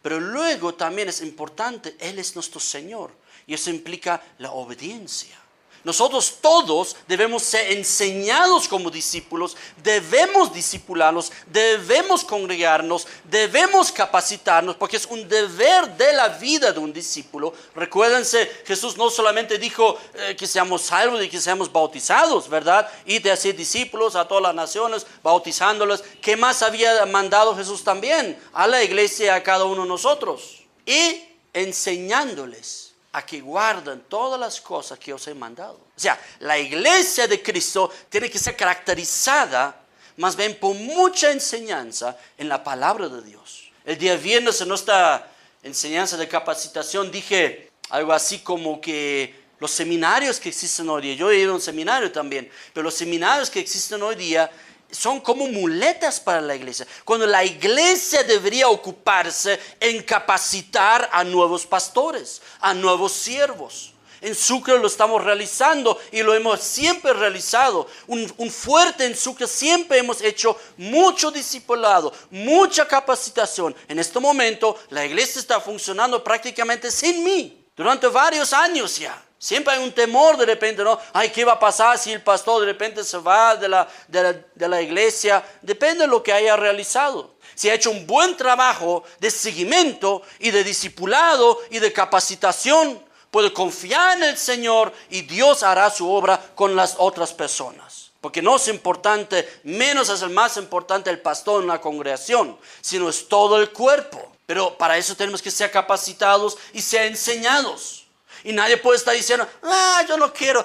Pero luego también es importante, Él es nuestro Señor. Y eso implica la obediencia. Nosotros todos debemos ser enseñados como discípulos, debemos discipularnos, debemos congregarnos, debemos capacitarnos, porque es un deber de la vida de un discípulo. Recuérdense, Jesús no solamente dijo que seamos salvos y que seamos bautizados, ¿verdad? Y de hacer discípulos a todas las naciones, bautizándolos. ¿Qué más había mandado Jesús también? A la iglesia y a cada uno de nosotros. Y enseñándoles a que guarden todas las cosas que os he mandado. O sea, la iglesia de Cristo tiene que ser caracterizada más bien por mucha enseñanza en la palabra de Dios. El día viernes en nuestra enseñanza de capacitación dije algo así como que los seminarios que existen hoy día, yo he ido a un seminario también, pero los seminarios que existen hoy día son como muletas para la iglesia, cuando la iglesia debería ocuparse en capacitar a nuevos pastores, a nuevos siervos. En Sucre lo estamos realizando y lo hemos siempre realizado. Un fuerte en Sucre, siempre hemos hecho mucho discipulado, mucha capacitación. En este momento la iglesia está funcionando prácticamente sin mí, durante varios años ya. Siempre hay un temor de repente, ¿no? Ay, ¿qué va a pasar si el pastor de repente se va de la iglesia? Depende de lo que haya realizado. Si ha hecho un buen trabajo de seguimiento y de discipulado y de capacitación, puede confiar en el Señor y Dios hará su obra con las otras personas. Porque no es importante, menos es el más importante el pastor en la congregación, sino es todo el cuerpo. Pero para eso tenemos que ser capacitados y ser enseñados. Y nadie puede estar diciendo, yo no quiero,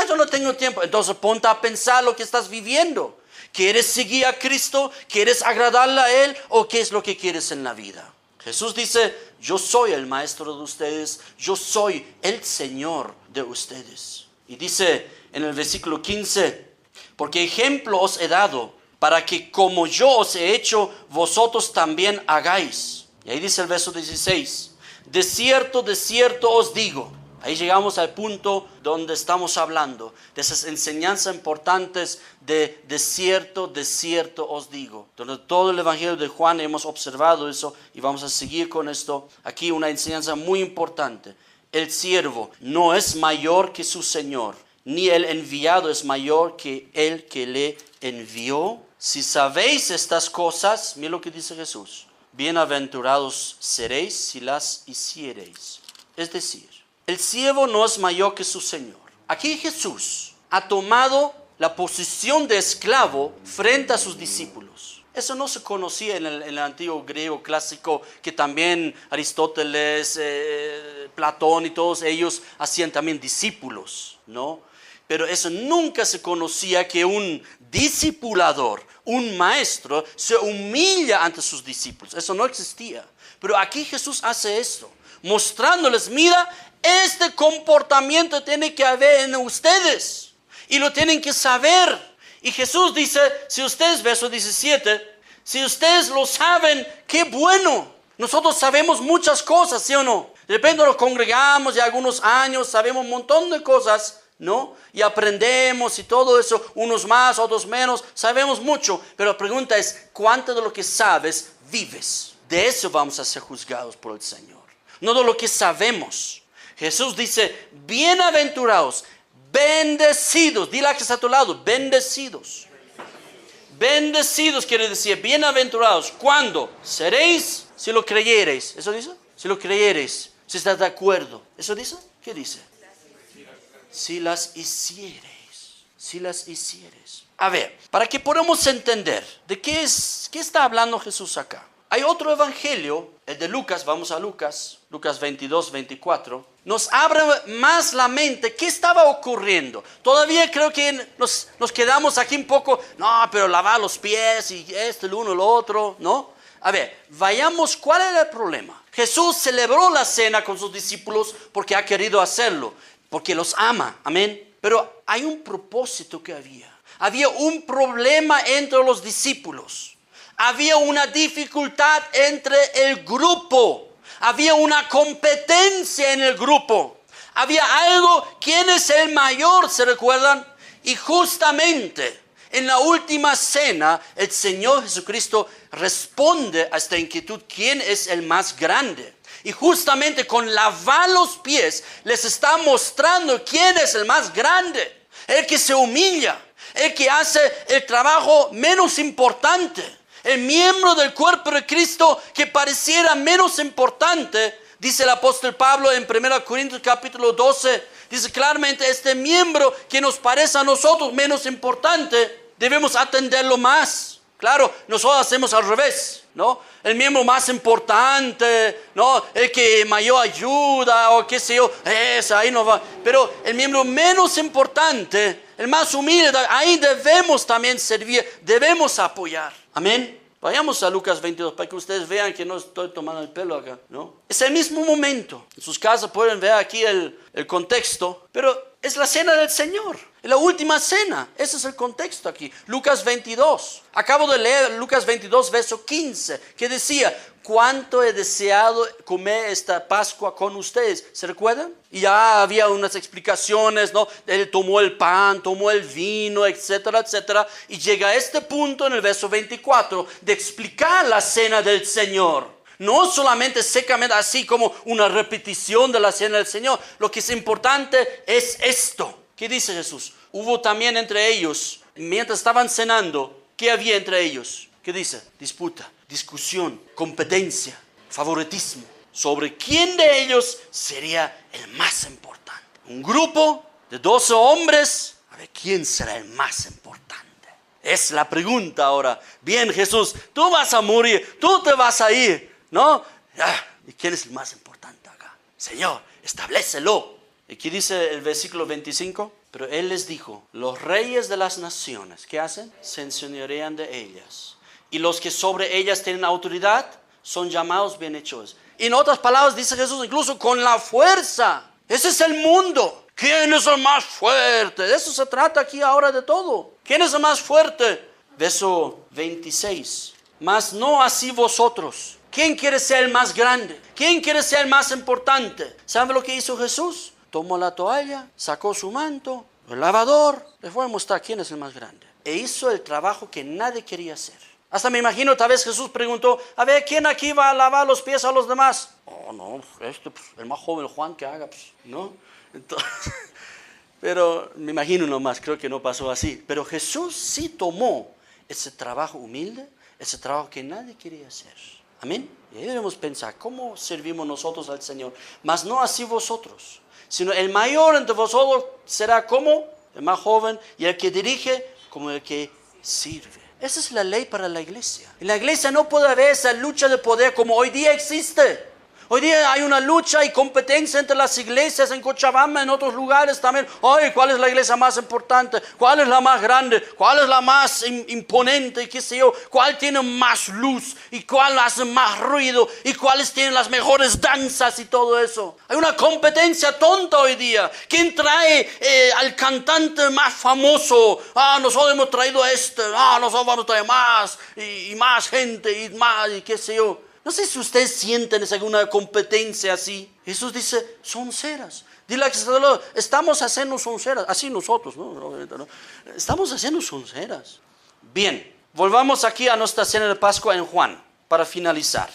yo no tengo tiempo. Entonces ponte a pensar lo que estás viviendo. ¿Quieres seguir a Cristo? ¿Quieres agradarle a Él? ¿O qué es lo que quieres en la vida? Jesús dice, yo soy el Maestro de ustedes. Yo soy el Señor de ustedes. Y dice en el versículo 15, porque ejemplo os he dado, para que como yo os he hecho, vosotros también hagáis. Y ahí dice el verso 16, de cierto os digo. Ahí llegamos al punto donde estamos hablando de esas enseñanzas importantes de cierto os digo. Donde todo el Evangelio de Juan hemos observado eso y vamos a seguir con esto. Aquí una enseñanza muy importante. El siervo no es mayor que su Señor, ni el enviado es mayor que el que le envió. Si sabéis estas cosas, mira lo que dice Jesús. Bienaventurados seréis si las hiciereis. Es decir, el siervo no es mayor que su Señor. Aquí Jesús ha tomado la posición de esclavo frente a sus discípulos. Eso no se conocía en el antiguo griego clásico, que también Aristóteles, Platón y todos ellos hacían también discípulos, ¿no? Pero eso nunca se conocía, que un discipulador, un maestro, se humilla ante sus discípulos. Eso no existía. Pero aquí Jesús hace esto, mostrándoles, mira, este comportamiento tiene que haber en ustedes y lo tienen que saber. Y Jesús dice, si ustedes, verso 17, si ustedes lo saben, qué bueno. Nosotros sabemos muchas cosas, ¿sí o no? De repente nos congregamos y algunos años sabemos un montón de cosas, ¿no? Y aprendemos y todo eso, unos más, otros menos, sabemos mucho. Pero la pregunta es, ¿cuánto de lo que sabes vives? De eso vamos a ser juzgados por el Señor, no de lo que sabemos. Jesús dice, bienaventurados, bendecidos. Dile a que está a tu lado, bendecidos. Bendecidos quiere decir bienaventurados. ¿Cuándo? Seréis, si lo creyereis. ¿Eso dice? Si lo creyereis, si estás de acuerdo. ¿Eso dice? ¿Qué dice? Si las hiciereis. Si las hiciereis. A ver, para que podamos entender de qué está hablando Jesús acá. Hay otro evangelio, el de Lucas, vamos a Lucas 22, 24. Nos abre más la mente, ¿qué estaba ocurriendo? Todavía creo que nos quedamos aquí un poco, no, pero lavar los pies y el uno, el otro, ¿no? A ver, vayamos, ¿cuál era el problema? Jesús celebró la cena con sus discípulos porque ha querido hacerlo, porque los ama, amén. Pero hay un propósito que había. Había un problema entre los discípulos. Había una dificultad entre el grupo. Había una competencia en el grupo. Había algo, ¿quién es el mayor? ¿Se recuerdan? Y justamente en la última cena, el Señor Jesucristo responde a esta inquietud, ¿quién es el más grande? Y justamente con lavar los pies les está mostrando quién es el más grande. El que se humilla, el que hace el trabajo menos importante. El miembro del cuerpo de Cristo que pareciera menos importante, dice el apóstol Pablo en 1 Corintios capítulo 12, dice claramente, este miembro que nos parece a nosotros menos importante, debemos atenderlo más. Claro, nosotros hacemos al revés, ¿no? El miembro más importante, ¿no? El que mayor ayuda o qué sé yo, ahí no va. Pero el miembro menos importante, el más humilde, ahí debemos también servir, debemos apoyar. Amén. Vayamos a Lucas 22 para que ustedes vean que no estoy tomando el pelo acá, ¿no? Es el mismo momento. En sus casas pueden ver aquí el contexto, pero es la cena del Señor. Es la última cena. Ese es el contexto aquí. Lucas 22. Acabo de leer Lucas 22, verso 15, que decía, ¿cuánto he deseado comer esta Pascua con ustedes? ¿Se recuerdan? Y ya había unas explicaciones, ¿no? Él tomó el pan, tomó el vino, etcétera, etcétera. Y llega a este punto en el verso 24 de explicar la cena del Señor. No solamente secamente así como una repetición de la cena del Señor. Lo que es importante es esto. ¿Qué dice Jesús? Hubo también entre ellos, mientras estaban cenando, ¿qué había entre ellos? ¿Qué dice? Disputa, discusión, competencia, favoritismo. Sobre quién de ellos sería el más importante. Un grupo de 12 hombres. A ver, ¿quién será el más importante? Es la pregunta ahora. Bien, Jesús, tú vas a morir, tú te vas a ir, ¿no? ¿Y quién es el más importante acá? Señor, establécelo. ¿Y qué dice el versículo 25? Pero Él les dijo, los reyes de las naciones, ¿qué hacen? Se enseñorean de ellas. Y los que sobre ellas tienen autoridad son llamados bienhechores. Y en otras palabras dice Jesús, incluso con la fuerza. Ese es el mundo. ¿Quién es el más fuerte? De eso se trata aquí ahora de todo. ¿Quién es el más fuerte? Verso 26. Mas no así vosotros. ¿Quién quiere ser el más grande? ¿Quién quiere ser el más importante? ¿Saben lo que hizo Jesús? Tomó la toalla, sacó su manto, el lavador, les voy a mostrar quién es el más grande. E hizo el trabajo que nadie quería hacer. Hasta me imagino, tal vez Jesús preguntó, a ver, ¿quién aquí va a lavar los pies a los demás? Oh, no, el más joven Juan que haga, ¿no? Entonces, pero me imagino nomás, creo que no pasó así. Pero Jesús sí tomó ese trabajo humilde, ese trabajo que nadie quería hacer. Amén. Y ahí debemos pensar, ¿cómo servimos nosotros al Señor? Mas no así vosotros, sino el mayor entre vosotros será como el más joven, y el que dirige como el que sirve. Esa es la ley para la iglesia. En la iglesia no puede haber esa lucha de poder como hoy día existe. Hoy día hay una lucha y competencia entre las iglesias en Cochabamba, en otros lugares también. Oye, ¿cuál es la iglesia más importante? ¿Cuál es la más grande? ¿Cuál es la más imponente? Y qué sé yo. ¿Cuál tiene más luz? ¿Y cuál hace más ruido? ¿Y cuáles tienen las mejores danzas y todo eso? Hay una competencia tonta hoy día. ¿Quién trae al cantante más famoso? Nosotros hemos traído a este. Nosotros vamos a traer más. Y más gente y más y qué sé yo. No sé si ustedes sienten alguna competencia así. Jesús dice, sonceras. Dile a que está al lado, estamos haciendo sonceras. Así nosotros, ¿no? Estamos haciendo sonceras. Bien, volvamos aquí a nuestra cena de Pascua en Juan, para finalizar.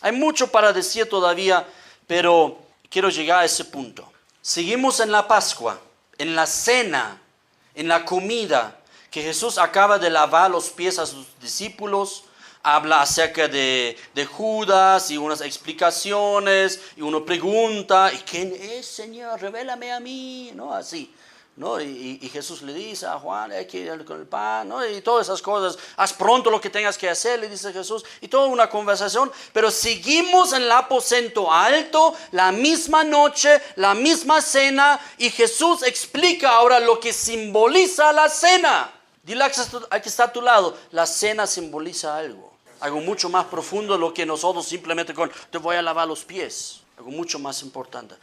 Hay mucho para decir todavía, pero quiero llegar a ese punto. Seguimos en la Pascua, en la cena, en la comida, que Jesús acaba de lavar los pies a sus discípulos. Habla acerca de Judas y unas explicaciones y uno pregunta, ¿y quién es, Señor? Revélame a mí, ¿no? Así, ¿no? Y Jesús le dice a Juan, hay que ir con el pan, ¿no? Y todas esas cosas, haz pronto lo que tengas que hacer, le dice Jesús, y toda una conversación, pero seguimos en el aposento alto, la misma noche, la misma cena, y Jesús explica ahora lo que simboliza la cena. Dile a que está a tu lado, la cena simboliza algo mucho más profundo de lo que nosotros simplemente te voy a lavar los pies. Algo mucho más importante,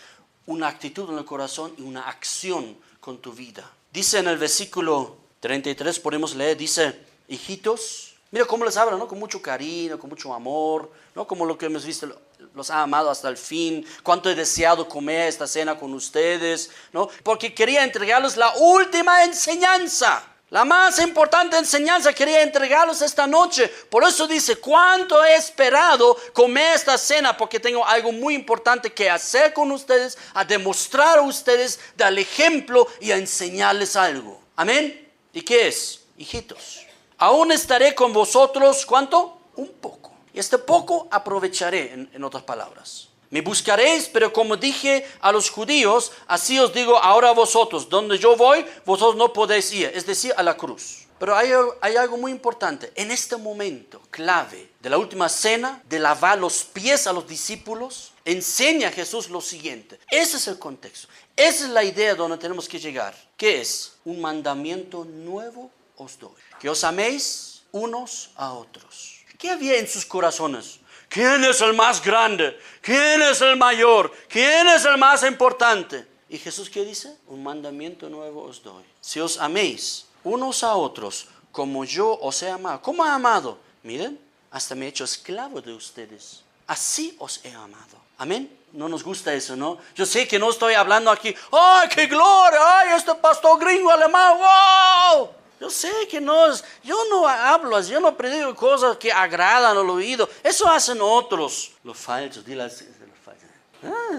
una actitud en el corazón y una acción con tu vida. Dice en el versículo 33, podemos leer, dice, hijitos, mira cómo les habla, ¿no? Con mucho cariño, con mucho amor, ¿no? Como lo que hemos visto, los ha amado hasta el fin, cuánto he deseado comer esta cena con ustedes, ¿no? Porque quería entregarles la última enseñanza. La más importante enseñanza quería entregarlos esta noche. Por eso dice, cuánto he esperado comer esta cena, porque tengo algo muy importante que hacer con ustedes, a demostrar a ustedes, dar ejemplo y a enseñarles algo. Amén. ¿Y qué es? Hijitos, aún estaré con vosotros, ¿cuánto? Un poco. Y este poco aprovecharé, en otras palabras. Me buscaréis, pero como dije a los judíos, así os digo ahora a vosotros, donde yo voy, vosotros no podéis ir, es decir, a la cruz. Pero hay algo muy importante, en este momento clave de la última cena, de lavar los pies a los discípulos, enseña a Jesús lo siguiente. Ese es el contexto, esa es la idea donde tenemos que llegar. ¿Qué es? Un mandamiento nuevo os doy, que os améis unos a otros. ¿Qué había en sus corazones? ¿Quién es el más grande? ¿Quién es el mayor? ¿Quién es el más importante? ¿Y Jesús qué dice? Un mandamiento nuevo os doy. Si os améis unos a otros como yo os he amado. ¿Cómo he amado? Miren, hasta me he hecho esclavo de ustedes. Así os he amado. Amén. No nos gusta eso, ¿no? Yo sé que no estoy hablando aquí. ¡Ay, qué gloria! ¡Ay, este pastor gringo alemán! ¡Wow! Yo sé que yo no hablo así, yo no predico cosas que agradan al oído. Eso hacen otros. Los falsos, dile así.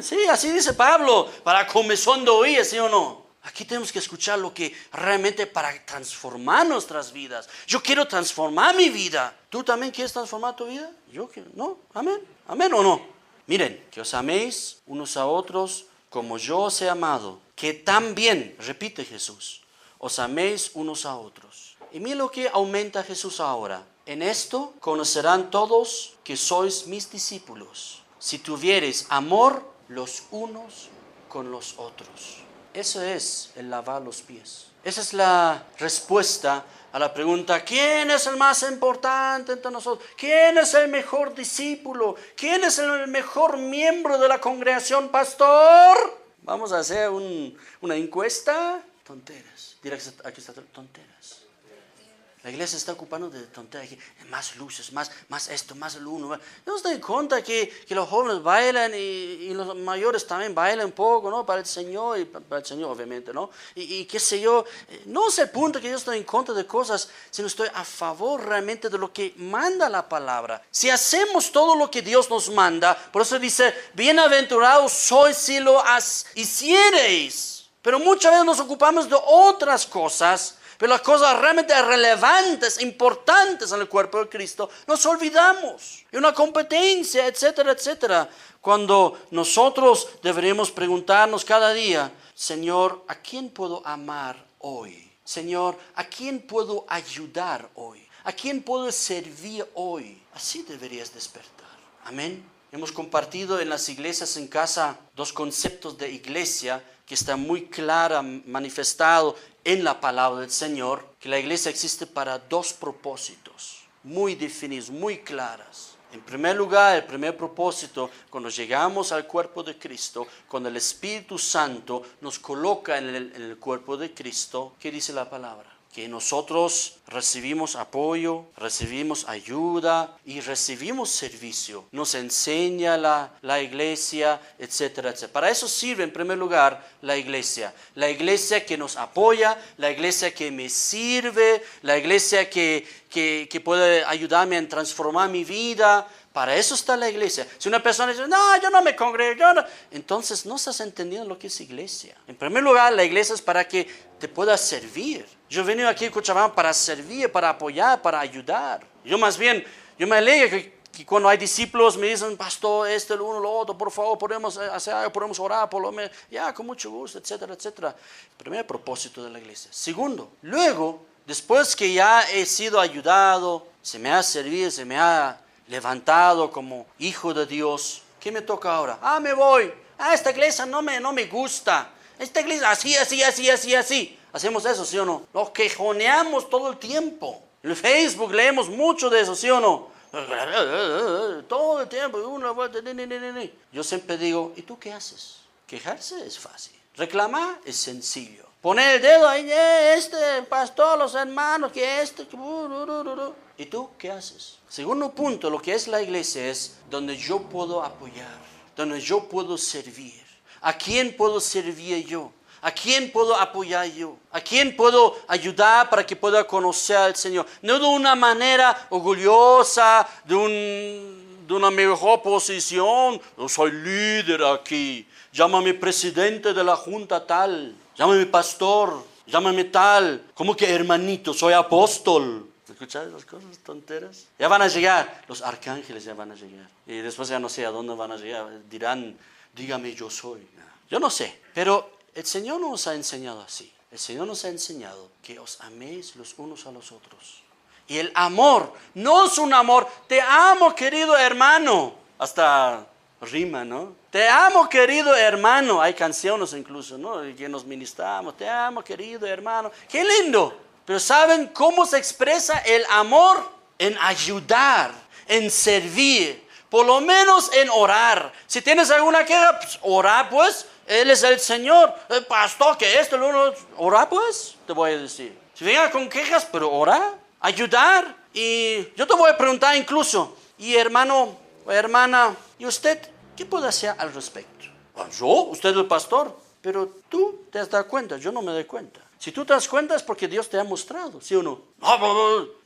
Sí, así dice Pablo, para comezón de oír, ¿sí o no? Aquí tenemos que escuchar lo que realmente para transformar nuestras vidas. Yo quiero transformar mi vida. ¿Tú también quieres transformar tu vida? Yo quiero, ¿no? ¿Amén? ¿Amén o no? Miren, que os améis unos a otros como yo os he amado. Que también, repite Jesús, os améis unos a otros. Y mira lo que aumenta Jesús ahora. En esto conocerán todos que sois mis discípulos, si tuviereis amor los unos con los otros. Eso es el lavar los pies. Esa es la respuesta a la pregunta, ¿quién es el más importante entre nosotros? ¿Quién es el mejor discípulo? ¿Quién es el mejor miembro de la congregación, pastor? Vamos a hacer una encuesta. Tonteras. Dirá que aquí está tonteras. La iglesia está ocupando de tonteras. Más luces, más esto, más el uno. ¿No se dan cuenta que los jóvenes bailan y los mayores también bailan un poco, ¿no? Para el Señor y para el Señor, obviamente, ¿no? Y qué sé yo. No es el punto que yo estoy en contra de cosas, sino estoy a favor realmente de lo que manda la palabra. Si hacemos todo lo que Dios nos manda, por eso dice, bienaventurados sois si lo hiciereis. Pero muchas veces nos ocupamos de otras cosas, pero las cosas realmente relevantes, importantes en el cuerpo de Cristo, nos olvidamos. Y una competencia, etcétera, etcétera. Cuando nosotros deberíamos preguntarnos cada día, Señor, ¿a quién puedo amar hoy? Señor, ¿a quién puedo ayudar hoy? ¿A quién puedo servir hoy? Así deberías despertar. Amén. Hemos compartido en las iglesias en casa 2 conceptos de iglesia que están muy claros, manifestados en la palabra del Señor, que la iglesia existe para 2 propósitos, muy definidos, muy claros. En primer lugar, el primer propósito, cuando llegamos al cuerpo de Cristo, cuando el Espíritu Santo nos coloca en el cuerpo de Cristo, ¿qué dice la palabra? Que nosotros recibimos apoyo, recibimos ayuda y recibimos servicio. Nos enseña la iglesia, etcétera, etcétera. Para eso sirve en primer lugar la iglesia. La iglesia que nos apoya, la iglesia que me sirve, la iglesia que puede ayudarme a transformar mi vida. Para eso está la iglesia. Si una persona dice, no, yo no me congrego, entonces no estás entendiendo lo que es iglesia. En primer lugar, la iglesia es para que te puedas servir. Yo he venido aquí a Cochabamba para servir, para apoyar, para ayudar. Yo me alegro que cuando hay discípulos me dicen, pastor, lo uno, lo otro, por favor, podemos hacer algo, podemos orar, por lo menos, ya, con mucho gusto, etcétera, etcétera. Primer propósito de la iglesia. Segundo, luego, después que ya he sido ayudado, se me ha servido, se me ha levantado como hijo de Dios, ¿qué me toca ahora? Me voy. Esta iglesia no me gusta. Esta iglesia así. Hacemos eso, ¿sí o no? Nos quejoneamos todo el tiempo. En Facebook leemos mucho de eso, ¿sí o no? Todo el tiempo. Yo siempre digo, ¿y tú qué haces? Quejarse es fácil. Reclamar es sencillo. Poner el dedo ahí, pastor, los hermanos, ¿Y tú qué haces? Segundo punto, lo que es la iglesia es donde yo puedo apoyar, donde yo puedo servir. ¿A quién puedo servir yo? ¿A quién puedo apoyar yo? ¿A quién puedo ayudar para que pueda conocer al Señor? No de una manera orgullosa, de una mejor posición. Yo soy líder aquí. Llámame presidente de la junta tal. Llámame pastor. Llámame tal. ¿Cómo que hermanito? Soy apóstol. ¿Escuchas las cosas tonteras? Ya van a llegar. Los arcángeles ya van a llegar. Y después ya no sé a dónde van a llegar. Dirán, dígame yo soy. Yo no sé. Pero el Señor no nos ha enseñado así. El Señor nos ha enseñado que os améis los unos a los otros. Y el amor no es un amor. Te amo, querido hermano. Hasta rima, ¿no? Te amo, querido hermano. Hay canciones incluso, ¿no? Que nos ministramos. Te amo, querido hermano. ¡Qué lindo! Pero ¿saben cómo se expresa el amor? En ayudar, en servir, por lo menos en orar. Si tienes alguna queja, pues, orar pues. Él es el Señor. El pastor, que orar pues, te voy a decir. Si vengan con quejas, pero orar, ayudar. Y yo te voy a preguntar incluso, y hermano o hermana, ¿y usted qué puede hacer al respecto? Yo, usted es el pastor, pero tú te has dado cuenta, yo no me doy cuenta. Si tú te das cuenta es porque Dios te ha mostrado, ¿sí o no?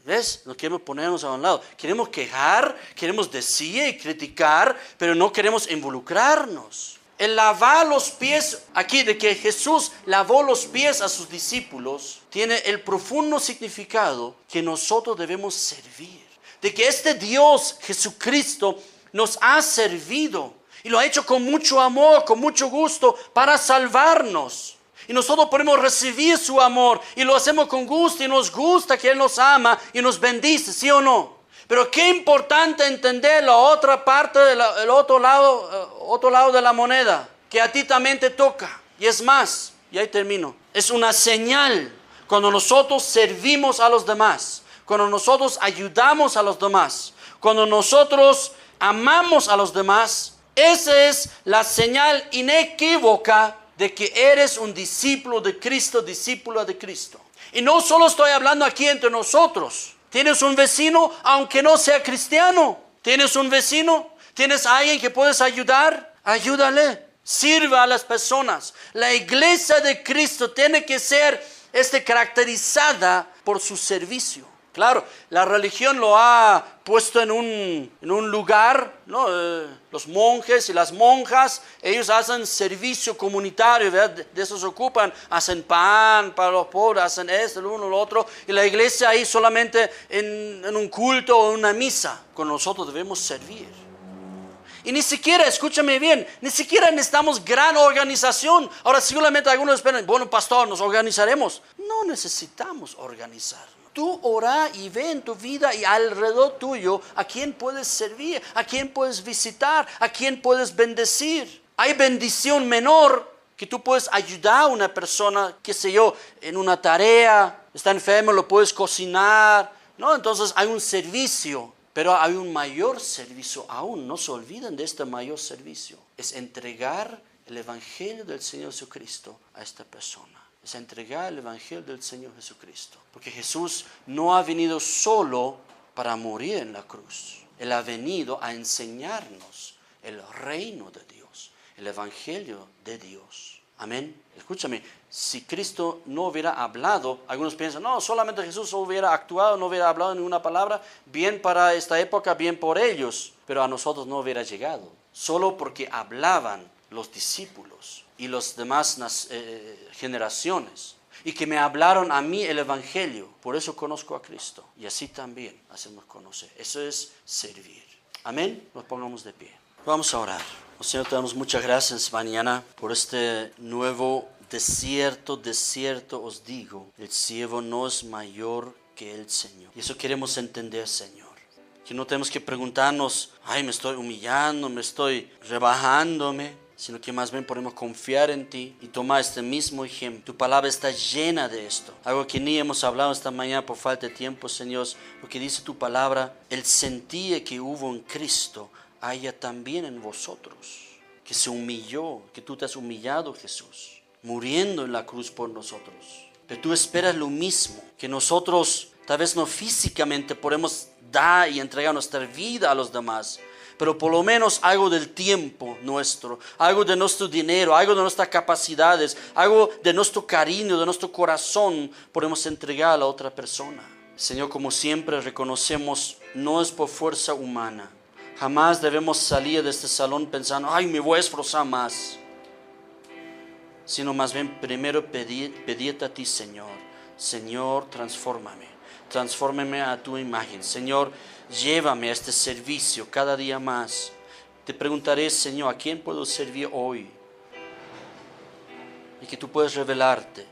¿Ves? No queremos ponernos a un lado. Queremos quejar, queremos decir y criticar, pero no queremos involucrarnos. El lavar los pies, aquí de que Jesús lavó los pies a sus discípulos, tiene el profundo significado que nosotros debemos servir. De que este Dios, Jesucristo, nos ha servido y lo ha hecho con mucho amor, con mucho gusto para salvarnos. Y nosotros podemos recibir su amor y lo hacemos con gusto y nos gusta que Él nos ama y nos bendice, ¿sí o no? Pero qué importante entender la otra parte, el otro lado de la moneda, que a ti también te toca. Y es más, y ahí termino, es una señal cuando nosotros servimos a los demás, cuando nosotros ayudamos a los demás, cuando nosotros amamos a los demás. Esa es la señal inequívoca de que eres un discípulo de Cristo, discípula de Cristo. Y no solo estoy hablando aquí entre nosotros. ¿Tienes un vecino aunque no sea cristiano? ¿Tienes un vecino? ¿Tienes a alguien que puedes ayudar? Ayúdale. Sirva a las personas. La iglesia de Cristo tiene que ser caracterizada por su servicio. Claro, la religión lo ha puesto en un lugar, ¿no? Los monjes y las monjas, ellos hacen servicio comunitario, ¿verdad? De eso se ocupan, hacen pan para los pobres, hacen esto, lo uno, lo otro. Y la iglesia ahí solamente en un culto o una misa. Con nosotros debemos servir. Y ni siquiera, escúchame bien, ni siquiera necesitamos gran organización. Ahora seguramente algunos esperan, bueno pastor, nos organizaremos. No necesitamos organizarnos. Tú ora y ve en tu vida y alrededor tuyo a quién puedes servir, a quién puedes visitar, a quién puedes bendecir. Hay bendición menor que tú puedes ayudar a una persona, qué sé yo, en una tarea, está enfermo, lo puedes cocinar, ¿no? Entonces hay un servicio, pero hay un mayor servicio aún. No se olviden de este mayor servicio. Es entregar el Evangelio del Señor Jesucristo a esta persona. Es entregar el Evangelio del Señor Jesucristo. Porque Jesús no ha venido solo para morir en la cruz. Él ha venido a enseñarnos el reino de Dios, el Evangelio de Dios. Amén. Escúchame, si Cristo no hubiera hablado, algunos piensan, no, solamente Jesús hubiera actuado, no hubiera hablado ninguna palabra, bien para esta época, bien por ellos, pero a nosotros no hubiera llegado. Solo porque hablaban los discípulos y las demás generaciones, y que me hablaron a mí el Evangelio, por eso conozco a Cristo, y así también hacemos conocer. Eso es servir. Amén. Nos pongamos de pie. Vamos a orar. Oh, Señor, te damos muchas gracias mañana por este nuevo desierto os digo, el siervo no es mayor que el Señor. Y eso queremos entender, Señor. Que no tenemos que preguntarnos, ay, me estoy humillando, me estoy rebajándome, sino que más bien podemos confiar en ti y tomar este mismo ejemplo. Tu palabra está llena de esto. Algo que ni hemos hablado esta mañana por falta de tiempo, Señor, porque dice tu palabra, el sentir que hubo en Cristo haya también en vosotros, que se humilló, que tú te has humillado, Jesús, muriendo en la cruz por nosotros. Pero tú esperas lo mismo, que nosotros tal vez no físicamente podemos dar y entregar nuestra vida a los demás, pero por lo menos algo del tiempo nuestro, algo de nuestro dinero, algo de nuestras capacidades, algo de nuestro cariño, de nuestro corazón, podemos entregar a la otra persona. Señor, como siempre reconocemos, no es por fuerza humana. Jamás debemos salir de este salón pensando, ay, me voy a esforzar más. Sino más bien primero pedirte a ti, Señor. Señor, transfórmame. Transfórmame a tu imagen. Señor, llévame a este servicio cada día más. Te preguntaré, Señor, ¿a quién puedo servir hoy? Y que tú puedes revelarte,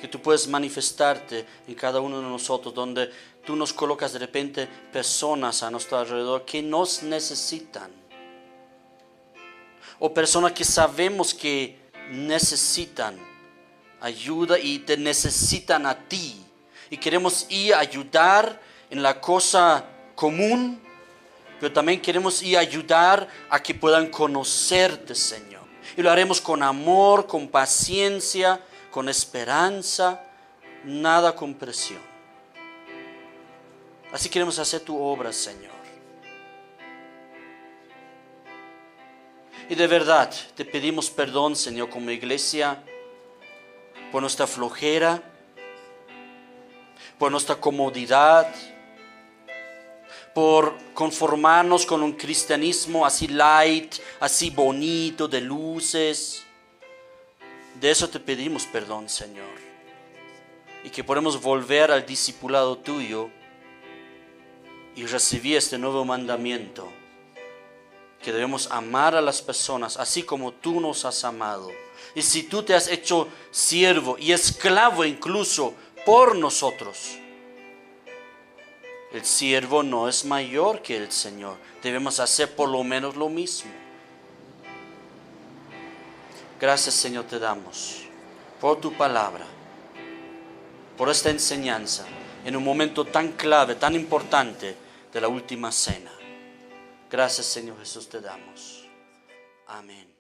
que tú puedes manifestarte en cada uno de nosotros, donde tú nos colocas de repente personas a nuestro alrededor que nos necesitan. O personas que sabemos que necesitan ayuda y te necesitan a ti. Y queremos ir a ayudar en la cosa común, pero también queremos ir a ayudar a que puedan conocerte, Señor. Y lo haremos con amor, con paciencia, con esperanza, nada con presión. Así queremos hacer tu obra, Señor. Y de verdad te pedimos perdón, Señor, como iglesia, por nuestra flojera, por nuestra comodidad, por conformarnos con un cristianismo así light, así bonito, de luces. De eso te pedimos perdón, Señor. Y que podamos volver al discipulado tuyo y recibir este nuevo mandamiento, que debemos amar a las personas así como tú nos has amado. Y si tú te has hecho siervo y esclavo incluso por nosotros, el siervo no es mayor que el Señor. Debemos hacer por lo menos lo mismo. Gracias, Señor, te damos por tu palabra, por esta enseñanza en un momento tan clave, tan importante de la última cena. Gracias, Señor Jesús, te damos. Amén.